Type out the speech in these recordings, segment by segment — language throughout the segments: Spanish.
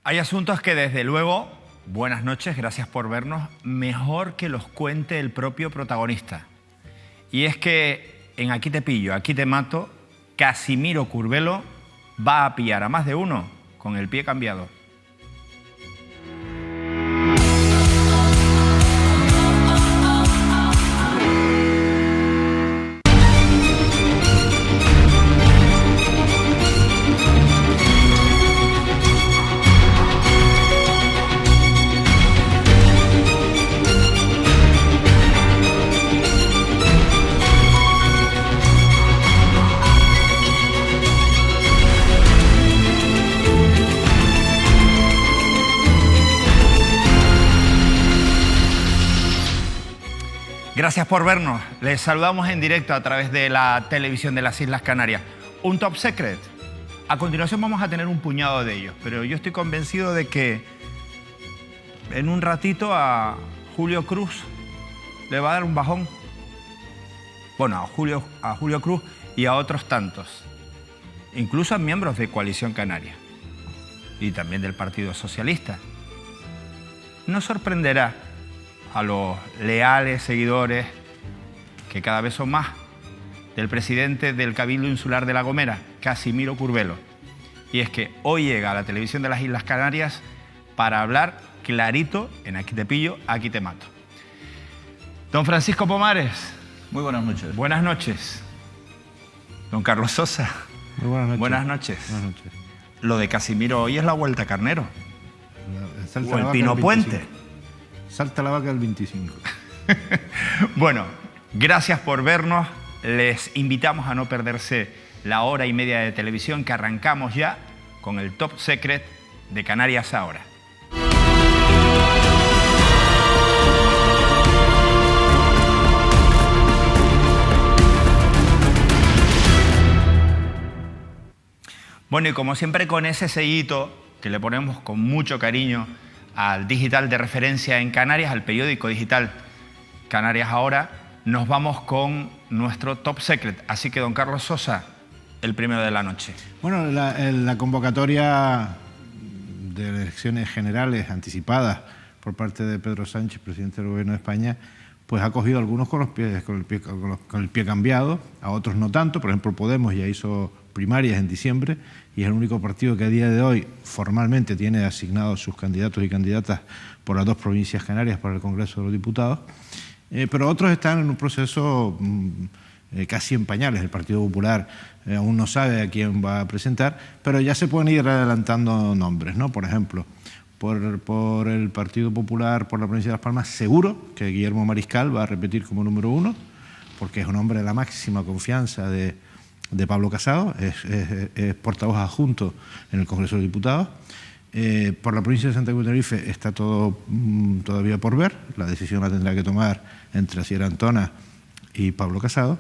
Hay asuntos que desde luego, buenas noches, gracias por vernos, mejor que los cuente el propio protagonista. Y es que en Aquí te pillo, aquí te mato, Casimiro Curbelo va a pillar a más de uno con el pie cambiado. Gracias por vernos. Les saludamos en directo a través de la televisión de las Islas Canarias. Un Top Secret. A continuación vamos a tener un puñado de ellos, pero yo estoy convencido de que en un ratito a Julio Cruz le va a dar un bajón. Bueno, a Julio Cruz y a otros tantos. Incluso a miembros de Coalición Canaria y también del Partido Socialista. No sorprenderá a los leales seguidores, que cada vez son más, del presidente del Cabildo Insular de La Gomera, Casimiro Curbelo. Y es que hoy llega a la televisión de las Islas Canarias para hablar clarito en Aquí te pillo, aquí te mato. Don Francisco Pomares. Muy buenas noches. Buenas noches. Don Carlos Sosa. Muy buenas noches. Buenas noches. Buenas noches. Lo de Casimiro hoy es la Vuelta a Carnero. O el Pino Puente. Salta la vaca el 25. Bueno, gracias por vernos. Les invitamos a no perderse la hora y media de televisión que arrancamos ya con el Top Secret de Canarias Ahora. Bueno, y como siempre con ese sellito que le ponemos con mucho cariño al digital de referencia en Canarias, al periódico digital Canarias Ahora, nos vamos con nuestro Top Secret. Así que, don Carlos Sosa, el primero de la noche. Bueno, la convocatoria de elecciones generales anticipadas por parte de Pedro Sánchez, presidente del Gobierno de España, pues ha cogido a algunos con el pie cambiado, a otros no tanto. Por ejemplo, Podemos ya hizo primarias en diciembre y es el único partido que a día de hoy formalmente tiene asignados sus candidatos y candidatas por las dos provincias canarias para el Congreso de los Diputados, pero otros están en un proceso casi en pañales. El Partido Popular aún no sabe a quién va a presentar, pero ya se pueden ir adelantando nombres, ¿no? Por ejemplo, por el Partido Popular, por la provincia de Las Palmas, seguro que Guillermo Mariscal va a repetir como número uno, porque es un hombre de la máxima confianza de Pablo Casado, es portavoz adjunto en el Congreso de los Diputados. Por la provincia de Santa Cruz de Tenerife está todo todavía por ver, la decisión la tendrá que tomar entre Asier Antona y Pablo Casado.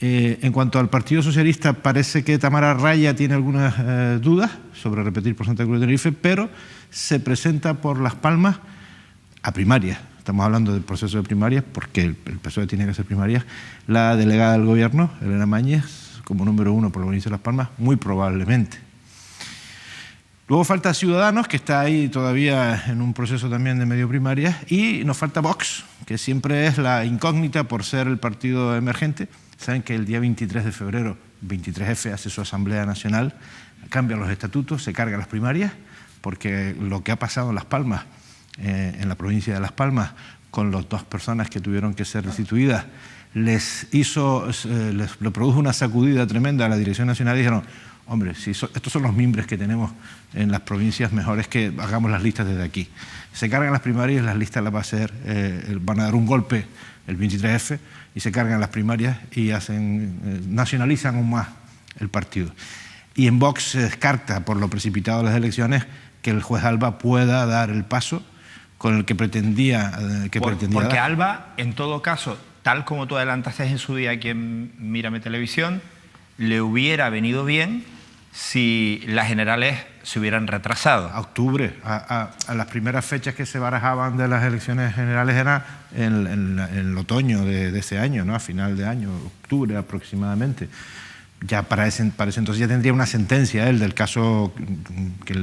En cuanto al Partido Socialista, parece que Tamara Raya tiene algunas dudas sobre repetir por Santa Cruz de Tenerife, pero se presenta por Las Palmas a primarias. Estamos hablando del proceso de primarias porque el PSOE tiene que hacer primarias. La delegada del Gobierno, Elena Mañez, como número uno por la provincia de Las Palmas, muy probablemente. Luego falta Ciudadanos, que está ahí todavía en un proceso también de medio primarias, y nos falta Vox, que siempre es la incógnita por ser el partido emergente. Saben que el día 23 de febrero, 23F hace su Asamblea Nacional, cambia los estatutos, se carga las primarias, porque lo que ha pasado en Las Palmas, en la provincia de Las Palmas, con las dos personas que tuvieron que ser destituidas, les produjo una sacudida tremenda a la Dirección Nacional y dijeron: hombre, si estos son los mimbres que tenemos en las provincias, mejor es que hagamos las listas desde aquí. Se cargan las primarias, las listas las va a hacer, van a dar un golpe el 23F y se cargan las primarias y nacionalizan aún más el partido. Y en Vox se descarta, por lo precipitado de las elecciones, que el juez Alba pueda dar el paso con el que pretendía Porque dar. Alba, en todo caso, tal como tú adelantaste en su día aquí en Mírame Televisión, le hubiera venido bien si las generales se hubieran retrasado. A octubre, a las primeras fechas que se barajaban de las elecciones generales era en el otoño de ese año, ¿no? A final de año, octubre aproximadamente. ya para ese entonces ya tendría una sentencia él del caso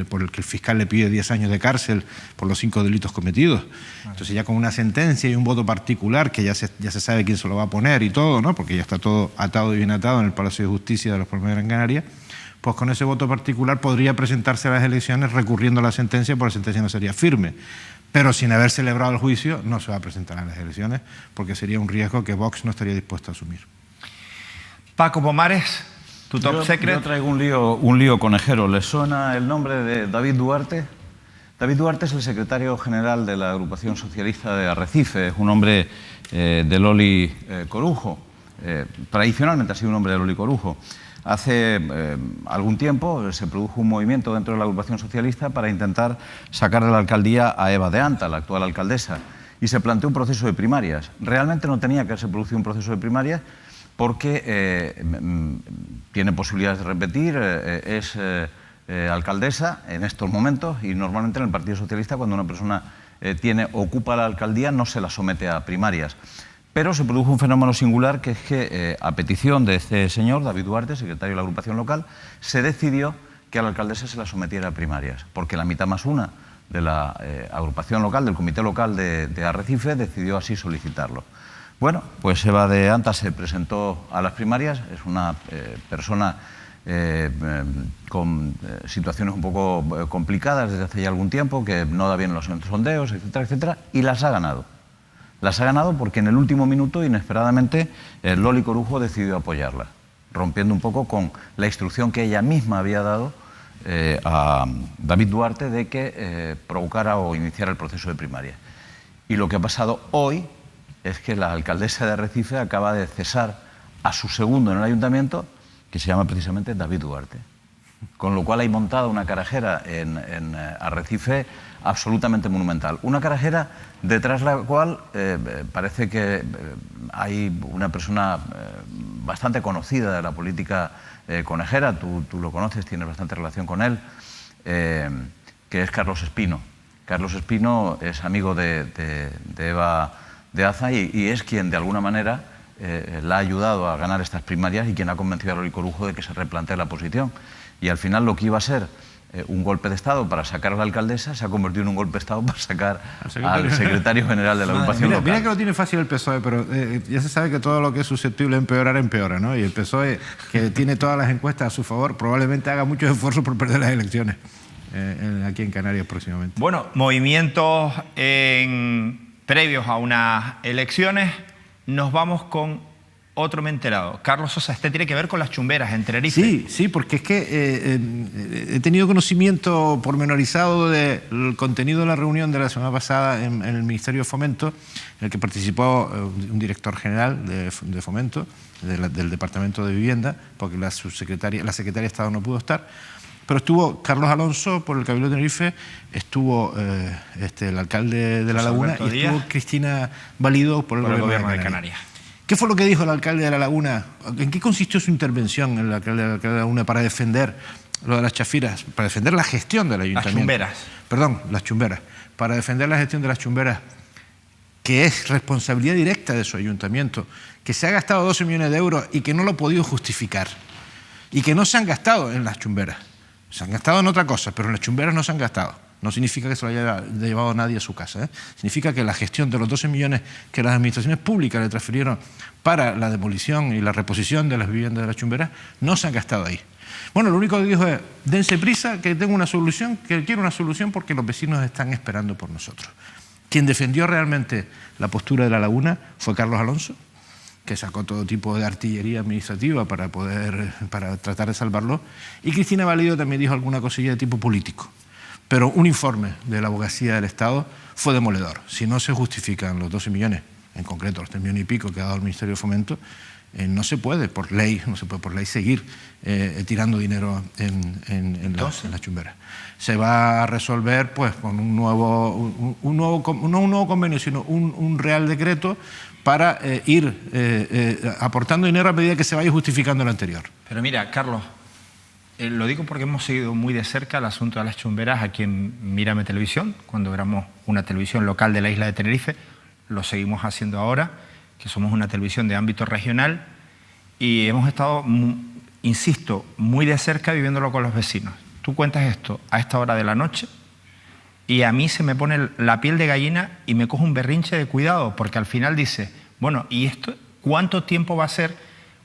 por el que el fiscal le pide 10 años de cárcel por los 5 delitos cometidos. Entonces ya con una sentencia y un voto particular que ya se sabe quién se lo va a poner y todo, ¿no? Porque ya está todo atado y bien atado en el Palacio de Justicia de los Palmas de Gran Canaria, pues con ese voto particular podría presentarse a las elecciones recurriendo a la sentencia, porque la sentencia no sería firme. Pero sin haber celebrado el juicio no se va a presentar a las elecciones porque sería un riesgo que Vox no estaría dispuesto a asumir. Paco Pomares, tu top secret. Yo traigo un lío conejero. ¿Les suena el nombre de David Duarte? David Duarte es el secretario general de la agrupación socialista de Arrecife. Es un hombre de Loli Corujo. Tradicionalmente ha sido un hombre de Loli Corujo. Hace algún tiempo se produjo un movimiento dentro de la agrupación socialista para intentar sacar de la alcaldía a Eva de Anta, la actual alcaldesa, y se planteó un proceso de primarias. Realmente no tenía que haberse producido un proceso de primarias porque tiene posibilidades de repetir, es alcaldesa en estos momentos y normalmente en el Partido Socialista cuando una persona ocupa la alcaldía no se la somete a primarias. Pero se produjo un fenómeno singular que es que a petición de este señor, David Duarte, secretario de la agrupación local, se decidió que a la alcaldesa se la sometiera a primarias, porque la mitad más una de la agrupación local, del comité local de Arrecife, decidió así solicitarlo. Bueno, pues Eva de Anta se presentó a las primarias, es una persona con situaciones un poco complicadas desde hace ya algún tiempo, que no da bien los sondeos, etcétera, etcétera, y las ha ganado. Las ha ganado porque en el último minuto, inesperadamente, Loli Corujo decidió apoyarla, rompiendo un poco con la instrucción que ella misma había dado a David Duarte de que provocara o iniciara el proceso de primaria. Y lo que ha pasado hoy es que la alcaldesa de Arrecife acaba de cesar a su segundo en el ayuntamiento, que se llama precisamente David Duarte. Con lo cual hay montada una carajera en Arrecife absolutamente monumental. Una carajera detrás de la cual parece que hay una persona bastante conocida de la política conejera, tú lo conoces, tienes bastante relación con él, que es Carlos Espino. Carlos Espino es amigo de Eva de Aza y es quien de alguna manera la ha ayudado a ganar estas primarias y quien ha convencido a Loli Corujo de que se replantee la posición. Y al final lo que iba a ser un golpe de Estado para sacar a la alcaldesa se ha convertido en un golpe de Estado para sacar al secretario general de la agrupación local. Mira que lo tiene fácil el PSOE, pero ya se sabe que todo lo que es susceptible de empeorar, empeora, ¿no? Y el PSOE, que tiene todas las encuestas a su favor, probablemente haga muchos esfuerzos por perder las elecciones aquí en Canarias próximamente. Bueno, movimientos previos a unas elecciones. Nos vamos con otro me he enterado. Carlos Sosa, este tiene que ver con las chumberas en Tenerife. Sí, porque es que he tenido conocimiento pormenorizado del contenido de la reunión de la semana pasada en el Ministerio de Fomento, en el que participó un director general de Fomento, del Departamento de Vivienda, porque la secretaria de Estado no pudo estar. Pero estuvo Carlos Alonso por el Cabildo de Tenerife, estuvo el alcalde de La Laguna y estuvo Cristina Valido por el Gobierno de Canarias. ¿Qué fue lo que dijo el alcalde de La Laguna? ¿En qué consistió su intervención el alcalde de La Laguna para defender lo de las chafiras, para defender la gestión del ayuntamiento? Las chumberas. Perdón, las chumberas. Para defender la gestión de las chumberas, que es responsabilidad directa de su ayuntamiento, que se ha gastado 12 millones de euros y que no lo ha podido justificar, y que no se han gastado en las chumberas. Se han gastado en otra cosa, pero en las chumberas no se han gastado. No significa que se lo haya llevado nadie a su casa, ¿eh? Significa que la gestión de los 12 millones que las administraciones públicas le transfirieron para la demolición y la reposición de las viviendas de las chumberas no se han gastado ahí. Bueno, lo único que dijo es, dense prisa, que tengo una solución, que quiero una solución porque los vecinos están esperando por nosotros. Quien defendió realmente la postura de La Laguna fue Carlos Alonso, que sacó todo tipo de artillería administrativa para tratar de salvarlo, y Cristina Valido también dijo alguna cosilla de tipo político. Pero un informe de la Abogacía del Estado fue demoledor. Si no se justifican los 12 millones, en concreto los 3 millones y pico que ha dado el Ministerio de Fomento, no se puede por ley seguir tirando dinero en las chumberas. Se va a resolver pues con no un nuevo convenio, sino un real decreto para ir aportando dinero a medida que se vaya justificando el anterior. Pero mira, Carlos, lo digo porque hemos seguido muy de cerca el asunto de las chumberas aquí en Mírame Televisión, cuando éramos una televisión local de la isla de Tenerife. Lo seguimos haciendo ahora, que somos una televisión de ámbito regional, y hemos estado insisto, muy de cerca viviéndolo con los vecinos. Tú cuentas esto a esta hora de la noche y a mí se me pone la piel de gallina y me coge un berrinche de cuidado, porque al final dice, bueno, ¿y esto cuánto tiempo va a ser?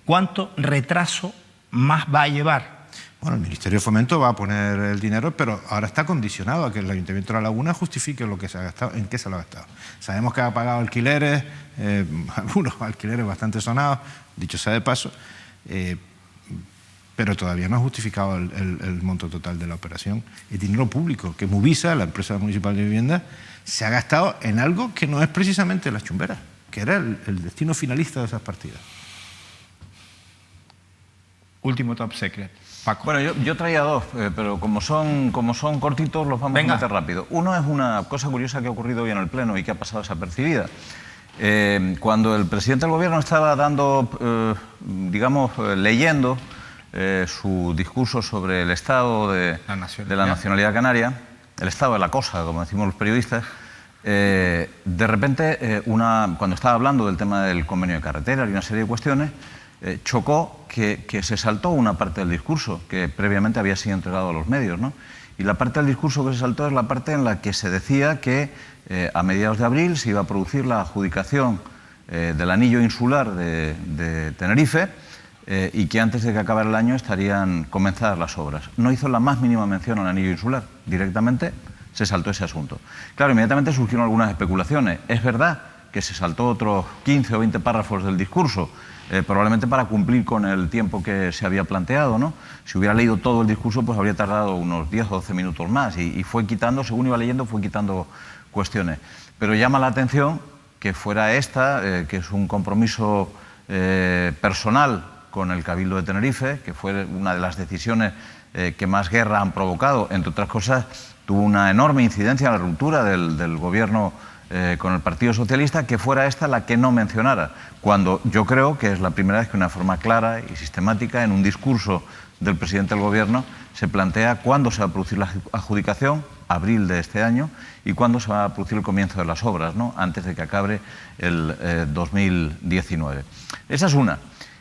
¿Cuánto retraso más va a llevar? Bueno, el Ministerio de Fomento va a poner el dinero, pero ahora está condicionado a que el Ayuntamiento de La Laguna justifique lo que se ha gastado, en qué se lo ha gastado. Sabemos que ha pagado alquileres, algunos alquileres bastante sonados, dicho sea de paso, pero todavía no ha justificado el monto total de la operación. El dinero público que Movisa, la empresa municipal de vivienda, se ha gastado en algo que no es precisamente las chumberas, que era el destino finalista de esas partidas. Último top secret. Paco. Bueno, yo traía dos, pero como son cortitos los vamos a meter rápido. Uno es una cosa curiosa que ha ocurrido hoy en el Pleno y que ha pasado desapercibida. Cuando el presidente del Gobierno estaba dando, leyendo su discurso sobre el estado de la nacionalidad canaria, el estado de la cosa, como decimos los periodistas, de repente, cuando estaba hablando del tema del convenio de carretera y una serie de cuestiones, chocó que se saltó una parte del discurso que previamente había sido entregado a los medios, ¿no? Y la parte del discurso que se saltó es la parte en la que se decía que a mediados de abril se iba a producir la adjudicación del anillo insular de Tenerife y que antes de que acabara el año estarían comenzadas las obras. No hizo la más mínima mención al anillo insular, directamente se saltó ese asunto. Claro, inmediatamente surgieron algunas especulaciones. Es verdad que se saltó otros 15 o 20 párrafos del discurso, probablemente para cumplir con el tiempo que se había planteado, ¿no? Si hubiera leído todo el discurso, pues habría tardado unos 10 o 12 minutos más y fue quitando, según iba leyendo, fue quitando cuestiones. Pero llama la atención que fuera esta, que es un compromiso personal con el Cabildo de Tenerife, que fue una de las decisiones que más guerra han provocado, entre otras cosas, tuvo una enorme incidencia en la ruptura del gobierno con el Partido Socialista, que fuera esta la que no mencionara, cuando yo creo que es la primera vez que de una forma clara y sistemática en un discurso del presidente del Gobierno se plantea cuándo se va a producir la adjudicación, abril de este año, y cuándo se va a producir el comienzo de las obras, ¿no? Antes de que acabe el 2019. Esa es una.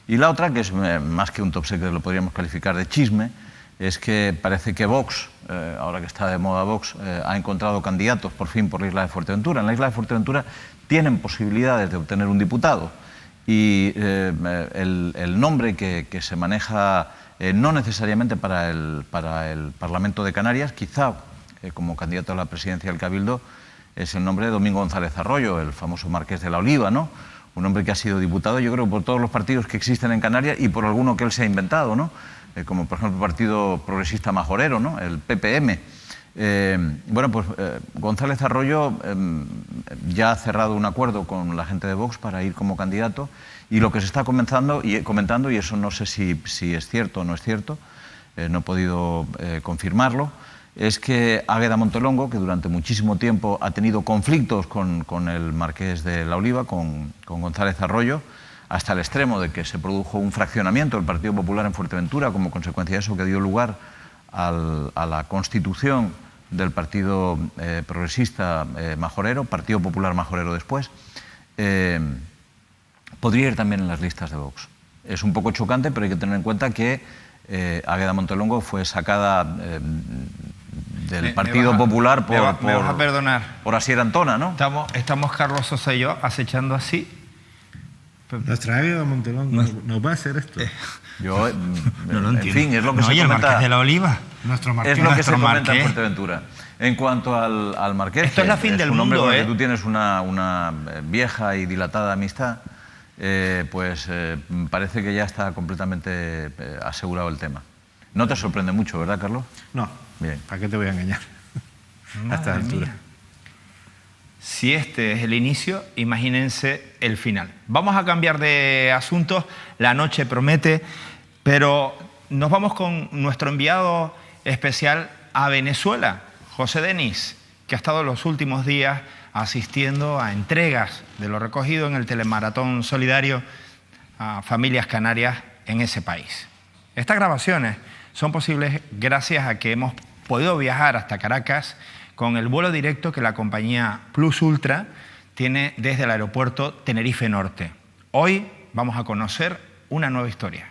Y la otra, que es más que un top secret, lo podríamos calificar de chisme, es que parece que Vox, ahora que está de moda Vox, ha encontrado candidatos por fin por la isla de Fuerteventura. En la isla de Fuerteventura tienen posibilidades de obtener un diputado y el nombre que se maneja no necesariamente para el Parlamento de Canarias, quizá como candidato a la presidencia del Cabildo, es el nombre de Domingo González Arroyo, el famoso Marqués de la Oliva, ¿no? Un hombre que ha sido diputado, yo creo, por todos los partidos que existen en Canarias y por alguno que él se ha inventado, ¿no? Como por ejemplo el Partido Progresista Majorero, ¿no? El PPM. González Arroyo ya ha cerrado un acuerdo con la gente de Vox para ir como candidato y lo que se está comentando, y eso no sé si es cierto o no es cierto, no he podido confirmarlo, es que Águeda Montelongo, que durante muchísimo tiempo ha tenido conflictos con el Marqués de la Oliva, con González Arroyo, hasta el extremo de que se produjo un fraccionamiento del Partido Popular en Fuerteventura como consecuencia de eso, que dio lugar a la constitución del Partido Progresista Majorero, Partido Popular Majorero después, podría ir también en las listas de Vox. Es un poco chocante, pero hay que tener en cuenta que Águeda Montelongo fue sacada del Partido Popular me vas a perdonar. Por Asier Antona, ¿no? Estamos Carlos Sosa y yo acechando así. Nuestra Águeda Montelongo nos va a hacer esto. Yo, no en entiendo. fin, es lo que se Oye, comenta. el Marqués de la Oliva. Nuestro Marqués. Es lo que se comenta en Marqués. Fuerteventura. En cuanto al Marqués, esto es la fin del un hombre mundo, con el que tú tienes una vieja y dilatada amistad, parece que ya está completamente asegurado el tema. No te sorprende mucho, ¿verdad, Carlos? No. Bien. ¿Para qué te voy a engañar? A estas alturas. Si este es el inicio, imagínense el final. Vamos a cambiar de asunto, la noche promete, pero nos vamos con nuestro enviado especial a Venezuela, José Denis, que ha estado los últimos días asistiendo a entregas de lo recogido en el telemaratón solidario a familias canarias en ese país. Estas grabaciones son posibles gracias a que hemos podido viajar hasta Caracas con el vuelo directo que la compañía Plus Ultra tiene desde el aeropuerto Tenerife Norte. Hoy vamos a conocer una nueva historia.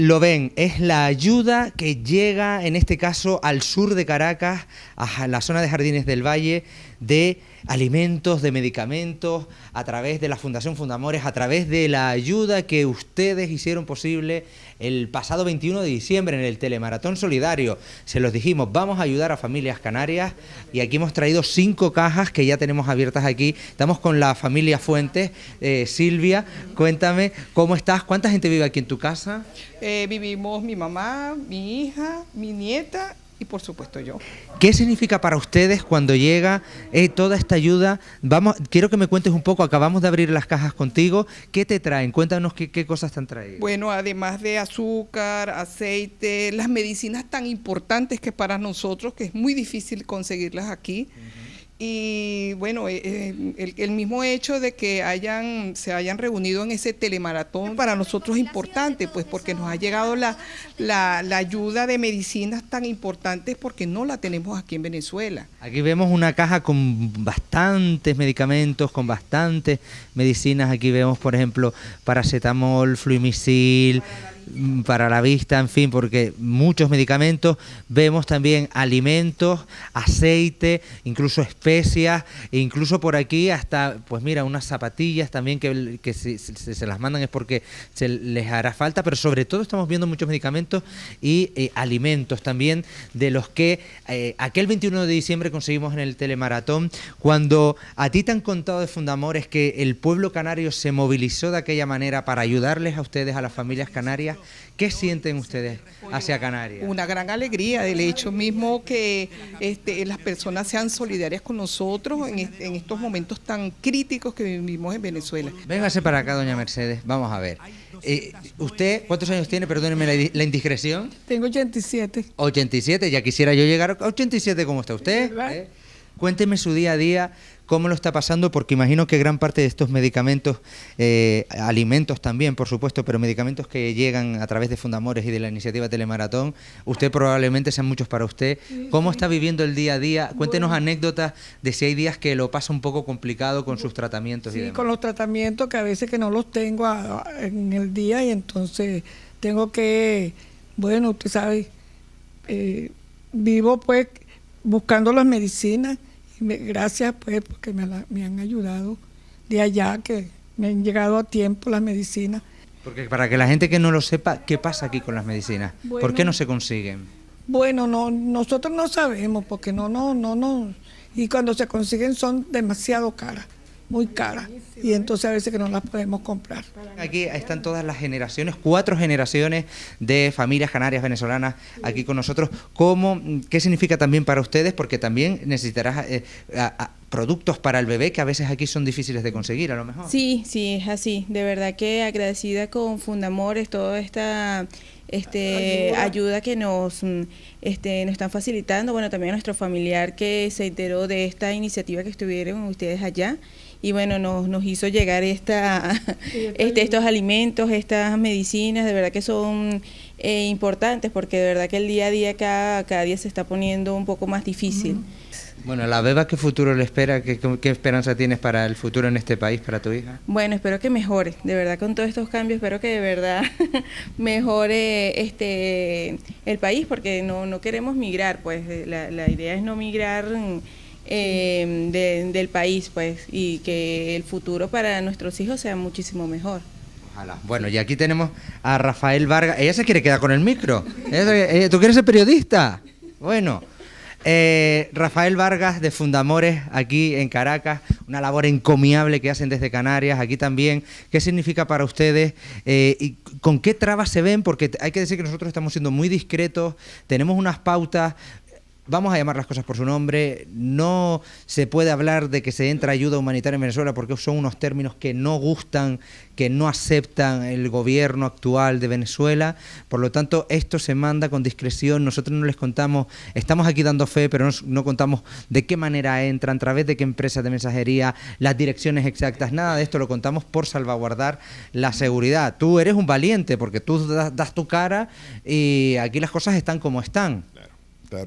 lo ven, es la ayuda que llega, en este caso, al sur de Caracas, a la zona de Jardines del Valle, de alimentos, de medicamentos, a través de la Fundación Fundamores, a través de la ayuda que ustedes hicieron posible el pasado 21 de diciembre en el Telemaratón Solidario. Se los dijimos, vamos a ayudar a familias canarias, y aquí hemos traído 5 cajas que ya tenemos abiertas aquí. Estamos con la familia Fuentes. Silvia, cuéntame, ¿cómo estás? ¿Cuánta gente vive aquí en tu casa? Vivimos mi mamá, mi hija, mi nieta y por supuesto yo. ¿Qué significa para ustedes cuando llega toda esta ayuda? Quiero que me cuentes un poco, acabamos de abrir las cajas contigo. ¿Qué te traen? Cuéntanos qué cosas te han traído. Bueno, además de azúcar, aceite, las medicinas tan importantes que para nosotros, que es muy difícil conseguirlas aquí. Y bueno, el mismo hecho de que se hayan reunido en ese telemaratón para nosotros es importante, pues porque nos ha llegado la ayuda de medicinas tan importantes, porque no la tenemos aquí en Venezuela. Aquí vemos una caja con bastantes medicamentos, con bastantes medicinas. Aquí vemos, por ejemplo, paracetamol, fluimicil, para la vista, en fin, porque muchos medicamentos. Vemos también alimentos, aceite, incluso especias, e incluso por aquí hasta, pues mira, unas zapatillas también que si se las mandan es porque se les hará falta, pero sobre todo estamos viendo muchos medicamentos y alimentos también, de los que aquel 21 de diciembre conseguimos en el telemaratón. Cuando a ti te han contado de Fundamores que el pueblo canario se movilizó de aquella manera para ayudarles a ustedes, a las familias canarias, ¿qué sienten ustedes hacia Canarias? Una gran alegría del hecho mismo que las personas sean solidarias con nosotros en estos momentos tan críticos que vivimos en Venezuela. Véngase para acá, doña Mercedes, vamos a ver. ¿Usted cuántos años tiene? Perdóneme la indiscreción. Tengo 87. 87, ya quisiera yo llegar a 87, ¿cómo está usted? Cuénteme su día a día, cómo lo está pasando, porque imagino que gran parte de estos medicamentos, alimentos también, por supuesto, pero medicamentos que llegan a través de Fundamores y de la iniciativa Telemaratón, usted probablemente sean muchos para usted. ¿Cómo está viviendo el día a día? Cuéntenos anécdotas de si hay días que lo pasa un poco complicado con sus tratamientos. Sí, con los tratamientos, que a veces que no los tengo en el día, y entonces tengo que, bueno, usted sabe, vivo pues buscando las medicinas. Gracias pues porque me han ayudado de allá, que me han llegado a tiempo las medicinas. Porque para que la gente que no lo sepa, ¿qué pasa aquí con las medicinas? Bueno, ¿por qué no se consiguen? Bueno, nosotros no sabemos, porque no. Y cuando se consiguen son demasiado caras, muy caras. Y entonces a veces que no las podemos comprar. Aquí están todas las generaciones, 4 generaciones de familias canarias venezolanas aquí con nosotros. ¿Qué significa también para ustedes? Porque también necesitarás productos para el bebé, que a veces aquí son difíciles de conseguir, a lo mejor. Sí, es así. De verdad que agradecida con Fundamores, toda esta ayuda que nos están facilitando. Bueno, también a nuestro familiar que se enteró de esta iniciativa que estuvieron ustedes allá. Y bueno, nos hizo llegar estos alimentos, estas medicinas, de verdad que son importantes, porque de verdad que el día a día, cada día se está poniendo un poco más difícil. Bueno, la beba, ¿qué futuro le espera? ¿Qué esperanza tienes para el futuro en este país, para tu hija? Bueno, espero que mejore, de verdad, con todos estos cambios, espero que de verdad mejore el país, porque no queremos migrar, pues la idea es no migrar del país, pues, y que el futuro para nuestros hijos sea muchísimo mejor. Ojalá. Bueno, y aquí tenemos a Rafael Vargas. Ella se quiere quedar con el micro. ¿Tú quieres ser periodista? Bueno, Rafael Vargas de Fundamores aquí en Caracas, una labor encomiable que hacen desde Canarias, aquí también. ¿Qué significa para ustedes y con qué trabas se ven? Porque hay que decir que nosotros estamos siendo muy discretos, tenemos unas pautas. Vamos a llamar las cosas por su nombre. No se puede hablar de que se entra ayuda humanitaria en Venezuela, porque son unos términos que no gustan, que no aceptan el gobierno actual de Venezuela. Por lo tanto, esto se manda con discreción. Nosotros no les contamos, estamos aquí dando fe, pero no contamos de qué manera entran, a través de qué empresas de mensajería, las direcciones exactas. Nada de esto lo contamos por salvaguardar la seguridad. Tú eres un valiente, porque tú das tu cara y aquí las cosas están como están.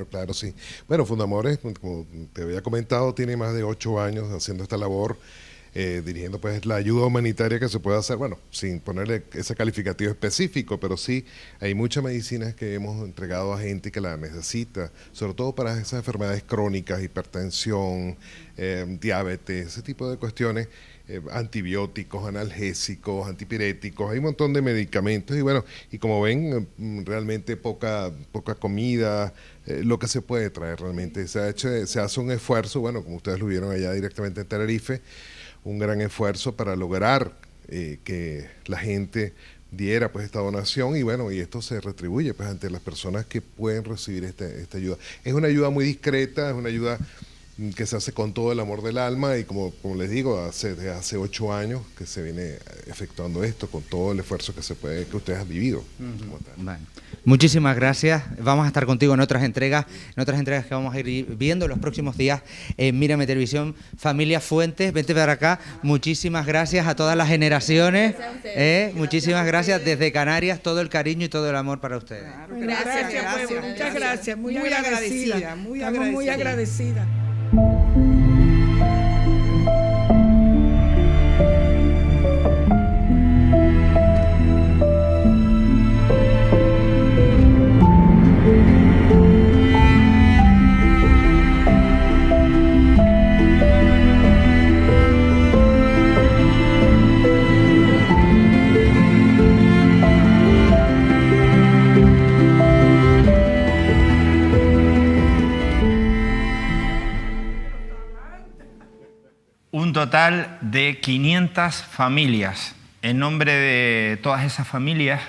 Claro, sí. Bueno, Fundamores, como te había comentado, tiene más de 8 años haciendo esta labor. dirigiendo pues la ayuda humanitaria que se puede hacer, bueno, sin ponerle ese calificativo específico, pero sí hay muchas medicinas que hemos entregado a gente que la necesita, sobre todo para esas enfermedades crónicas, hipertensión, diabetes, ese tipo de cuestiones, antibióticos, analgésicos, antipiréticos, hay un montón de medicamentos y bueno, y como ven, realmente poca comida, lo que se puede traer realmente. Se hace un esfuerzo, bueno, como ustedes lo vieron allá directamente en Tenerife, un gran esfuerzo para lograr que la gente diera pues esta donación y bueno, y esto se retribuye pues ante las personas que pueden recibir esta ayuda. Es una ayuda muy discreta, es una ayuda que se hace con todo el amor del alma y como les digo, desde hace 8 años que se viene efectuando esto con todo el esfuerzo que que ustedes han vivido. Bueno, muchísimas gracias. Vamos a estar contigo en otras entregas que vamos a ir viendo en los próximos días en Mírame Televisión. Familia Fuentes, vente para acá. Muchísimas gracias a todas las generaciones. Muchísimas gracias desde Canarias, todo el cariño y todo el amor para ustedes. Gracias, pueblo. Muchas gracias. Muy agradecida. Estamos muy agradecidas. Un total de 500 familias. En nombre de todas esas familias,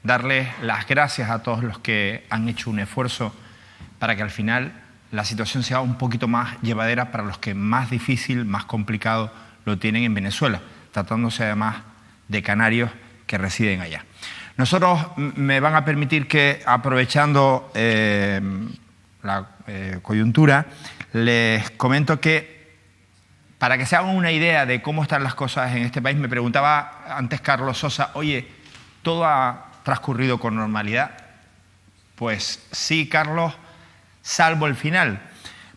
darles las gracias a todos los que han hecho un esfuerzo para que al final la situación sea un poquito más llevadera para los que más difícil, más complicado lo tienen en Venezuela, tratándose además de canarios que residen allá. Nosotros me van a permitir que, aprovechando la coyuntura, les comento que para que se hagan una idea de cómo están las cosas en este país, me preguntaba antes Carlos Sosa, oye, ¿todo ha transcurrido con normalidad? Pues sí, Carlos, salvo el final,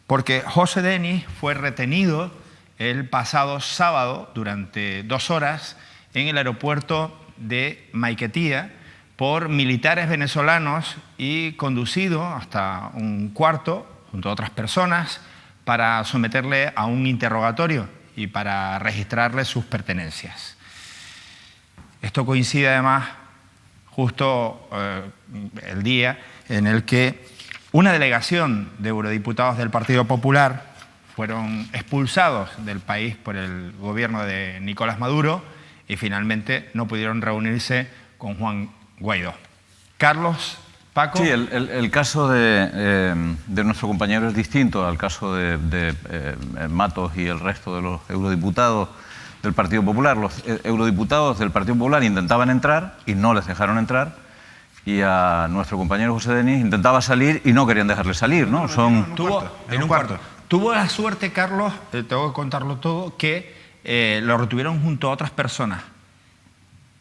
porque José Denis fue retenido el pasado sábado durante 2 horas en el aeropuerto de Maiquetía por militares venezolanos y conducido hasta un cuarto junto a otras personas para someterle a un interrogatorio y para registrarle sus pertenencias. Esto coincide además justo el día en el que una delegación de eurodiputados del Partido Popular fueron expulsados del país por el gobierno de Nicolás Maduro y finalmente no pudieron reunirse con Juan Guaidó. Carlos, Paco. Sí, el caso de nuestro compañero es distinto al caso de Matos y el resto de los eurodiputados del Partido Popular. Los eurodiputados del Partido Popular intentaban entrar y no les dejaron entrar, y a nuestro compañero José Denis intentaba salir y no querían dejarle salir, ¿no? En un cuarto. Tuvo la suerte, Carlos, tengo que contarlo todo, que lo retuvieron junto a otras personas.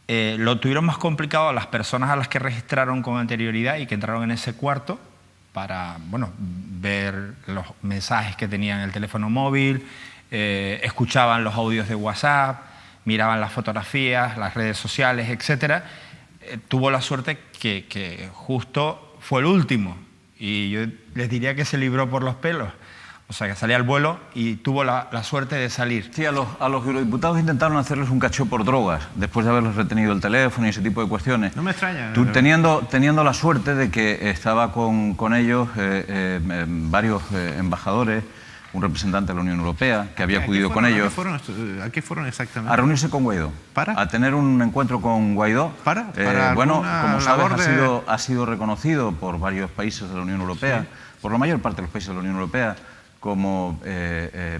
Lo tuvieron más complicado a las personas a las que registraron con anterioridad y que entraron en ese cuarto para, bueno, ver los mensajes que tenían en el teléfono móvil, escuchaban los audios de WhatsApp, miraban las fotografías, las redes sociales, etc. Tuvo la suerte que justo fue el último y yo les diría que se libró por los pelos. O sea, que salía al vuelo y tuvo la suerte de salir. Sí, a los eurodiputados intentaron hacerles un cacheo por drogas, después de haberles retenido el teléfono y ese tipo de cuestiones. No me extraña. Teniendo la suerte de que estaba con ellos varios embajadores, un representante de la Unión Europea, que había acudido con ellos. ¿A qué fueron exactamente? A reunirse con Guaidó. ¿Para? A tener un encuentro con Guaidó. ¿Para bueno, como sabes, ha sido reconocido por varios países de la Unión Europea, sí, por la mayor parte de los países de la Unión Europea, como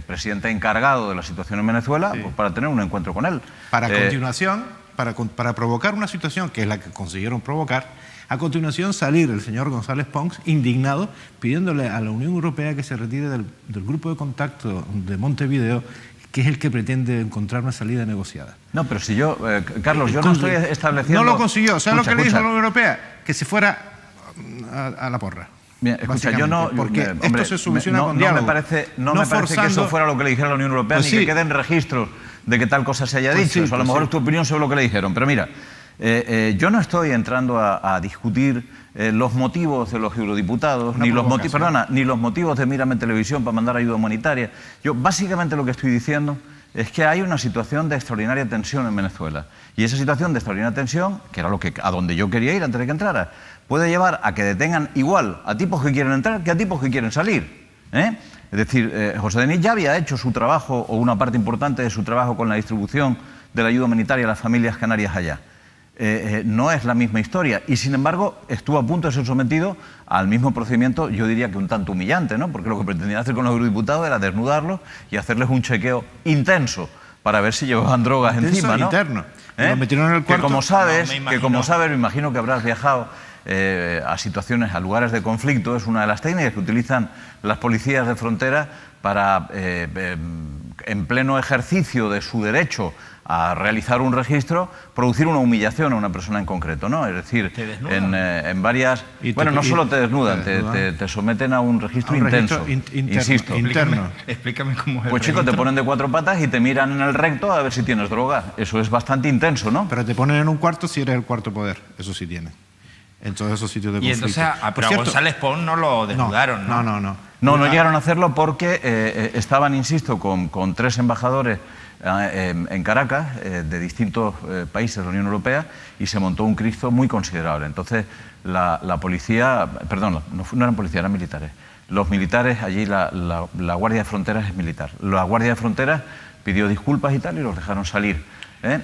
presidente encargado de la situación en Venezuela, sí, pues para tener un encuentro con él. Para continuación, para provocar una situación que es la que consiguieron provocar, a continuación salir el señor González Pons indignado, pidiéndole a la Unión Europea que se retire del grupo de contacto de Montevideo, que es el que pretende encontrar una salida negociada. No, pero si yo, Carlos, yo no estoy estableciendo... No lo consiguió. ¿Sabes lo que le dijo la Unión Europea? Que se fuera a la porra. Bien, escucha, yo no... Porque hombre, esto se soluciona con diálogo. No me parece que forzando- eso fuera lo que le dijera la Unión Europea, Pues ni sí. que queden registros de que tal cosa se haya Pues dicho. sí, Eso a lo pues mejor sí. es tu opinión sobre lo que le dijeron. Pero mira, yo no estoy entrando a discutir los motivos de los eurodiputados, Una ni los, provocación. ni los motivos de Mírame Televisión para mandar ayuda humanitaria. Yo básicamente lo que estoy diciendo es que hay una situación de extraordinaria tensión en Venezuela. Y esa situación de extraordinaria tensión, que era a donde yo quería ir antes de que entrara, puede llevar a que detengan igual a tipos que quieren entrar que a tipos que quieren salir. Es decir, José Denis ya había hecho su trabajo, o una parte importante de su trabajo, con la distribución de la ayuda humanitaria a las familias canarias allá. No es la misma historia, y sin embargo estuvo a punto de ser sometido al mismo procedimiento, yo diría que un tanto humillante, ¿no? Porque lo que pretendían hacer con los eurodiputados era desnudarlos y hacerles un chequeo intenso para ver si llevaban drogas Intenso encima, ¿no? interno. Lo metieron en el Que cuarto. como sabes, No, me imagino que habrás viajado a situaciones, a lugares de conflicto. Es una de las técnicas que utilizan las policías de frontera para, en pleno ejercicio de su derecho a realizar un registro, producir una humillación a una persona en concreto, ¿no? Es decir, ¿Te desnudan? en varias... Y te- Bueno, no y- solo te desnudan, te desnudan. te someten a un registro A un intenso. registro interno. Insisto. Interno. Explícame cómo es el Pues chicos, te registro. ponen de cuatro patas y te miran en el recto a ver si tienes droga. Eso es bastante intenso, ¿no? Pero te ponen en un cuarto si eres el cuarto poder. Eso sí tiene. En todos esos sitios de Y conflicto. entonces, Por pero a cierto, González Pons no lo desnudaron, ¿no? No. No llegaron a hacerlo porque estaban, insisto, con 3 embajadores en Caracas, de distintos países de la Unión Europea, y se montó un Cristo muy considerable. Entonces, la policía, perdón, no eran policías, eran militares. Los militares, allí la Guardia de Fronteras es militar. La Guardia de Fronteras pidió disculpas y tal, y los dejaron salir.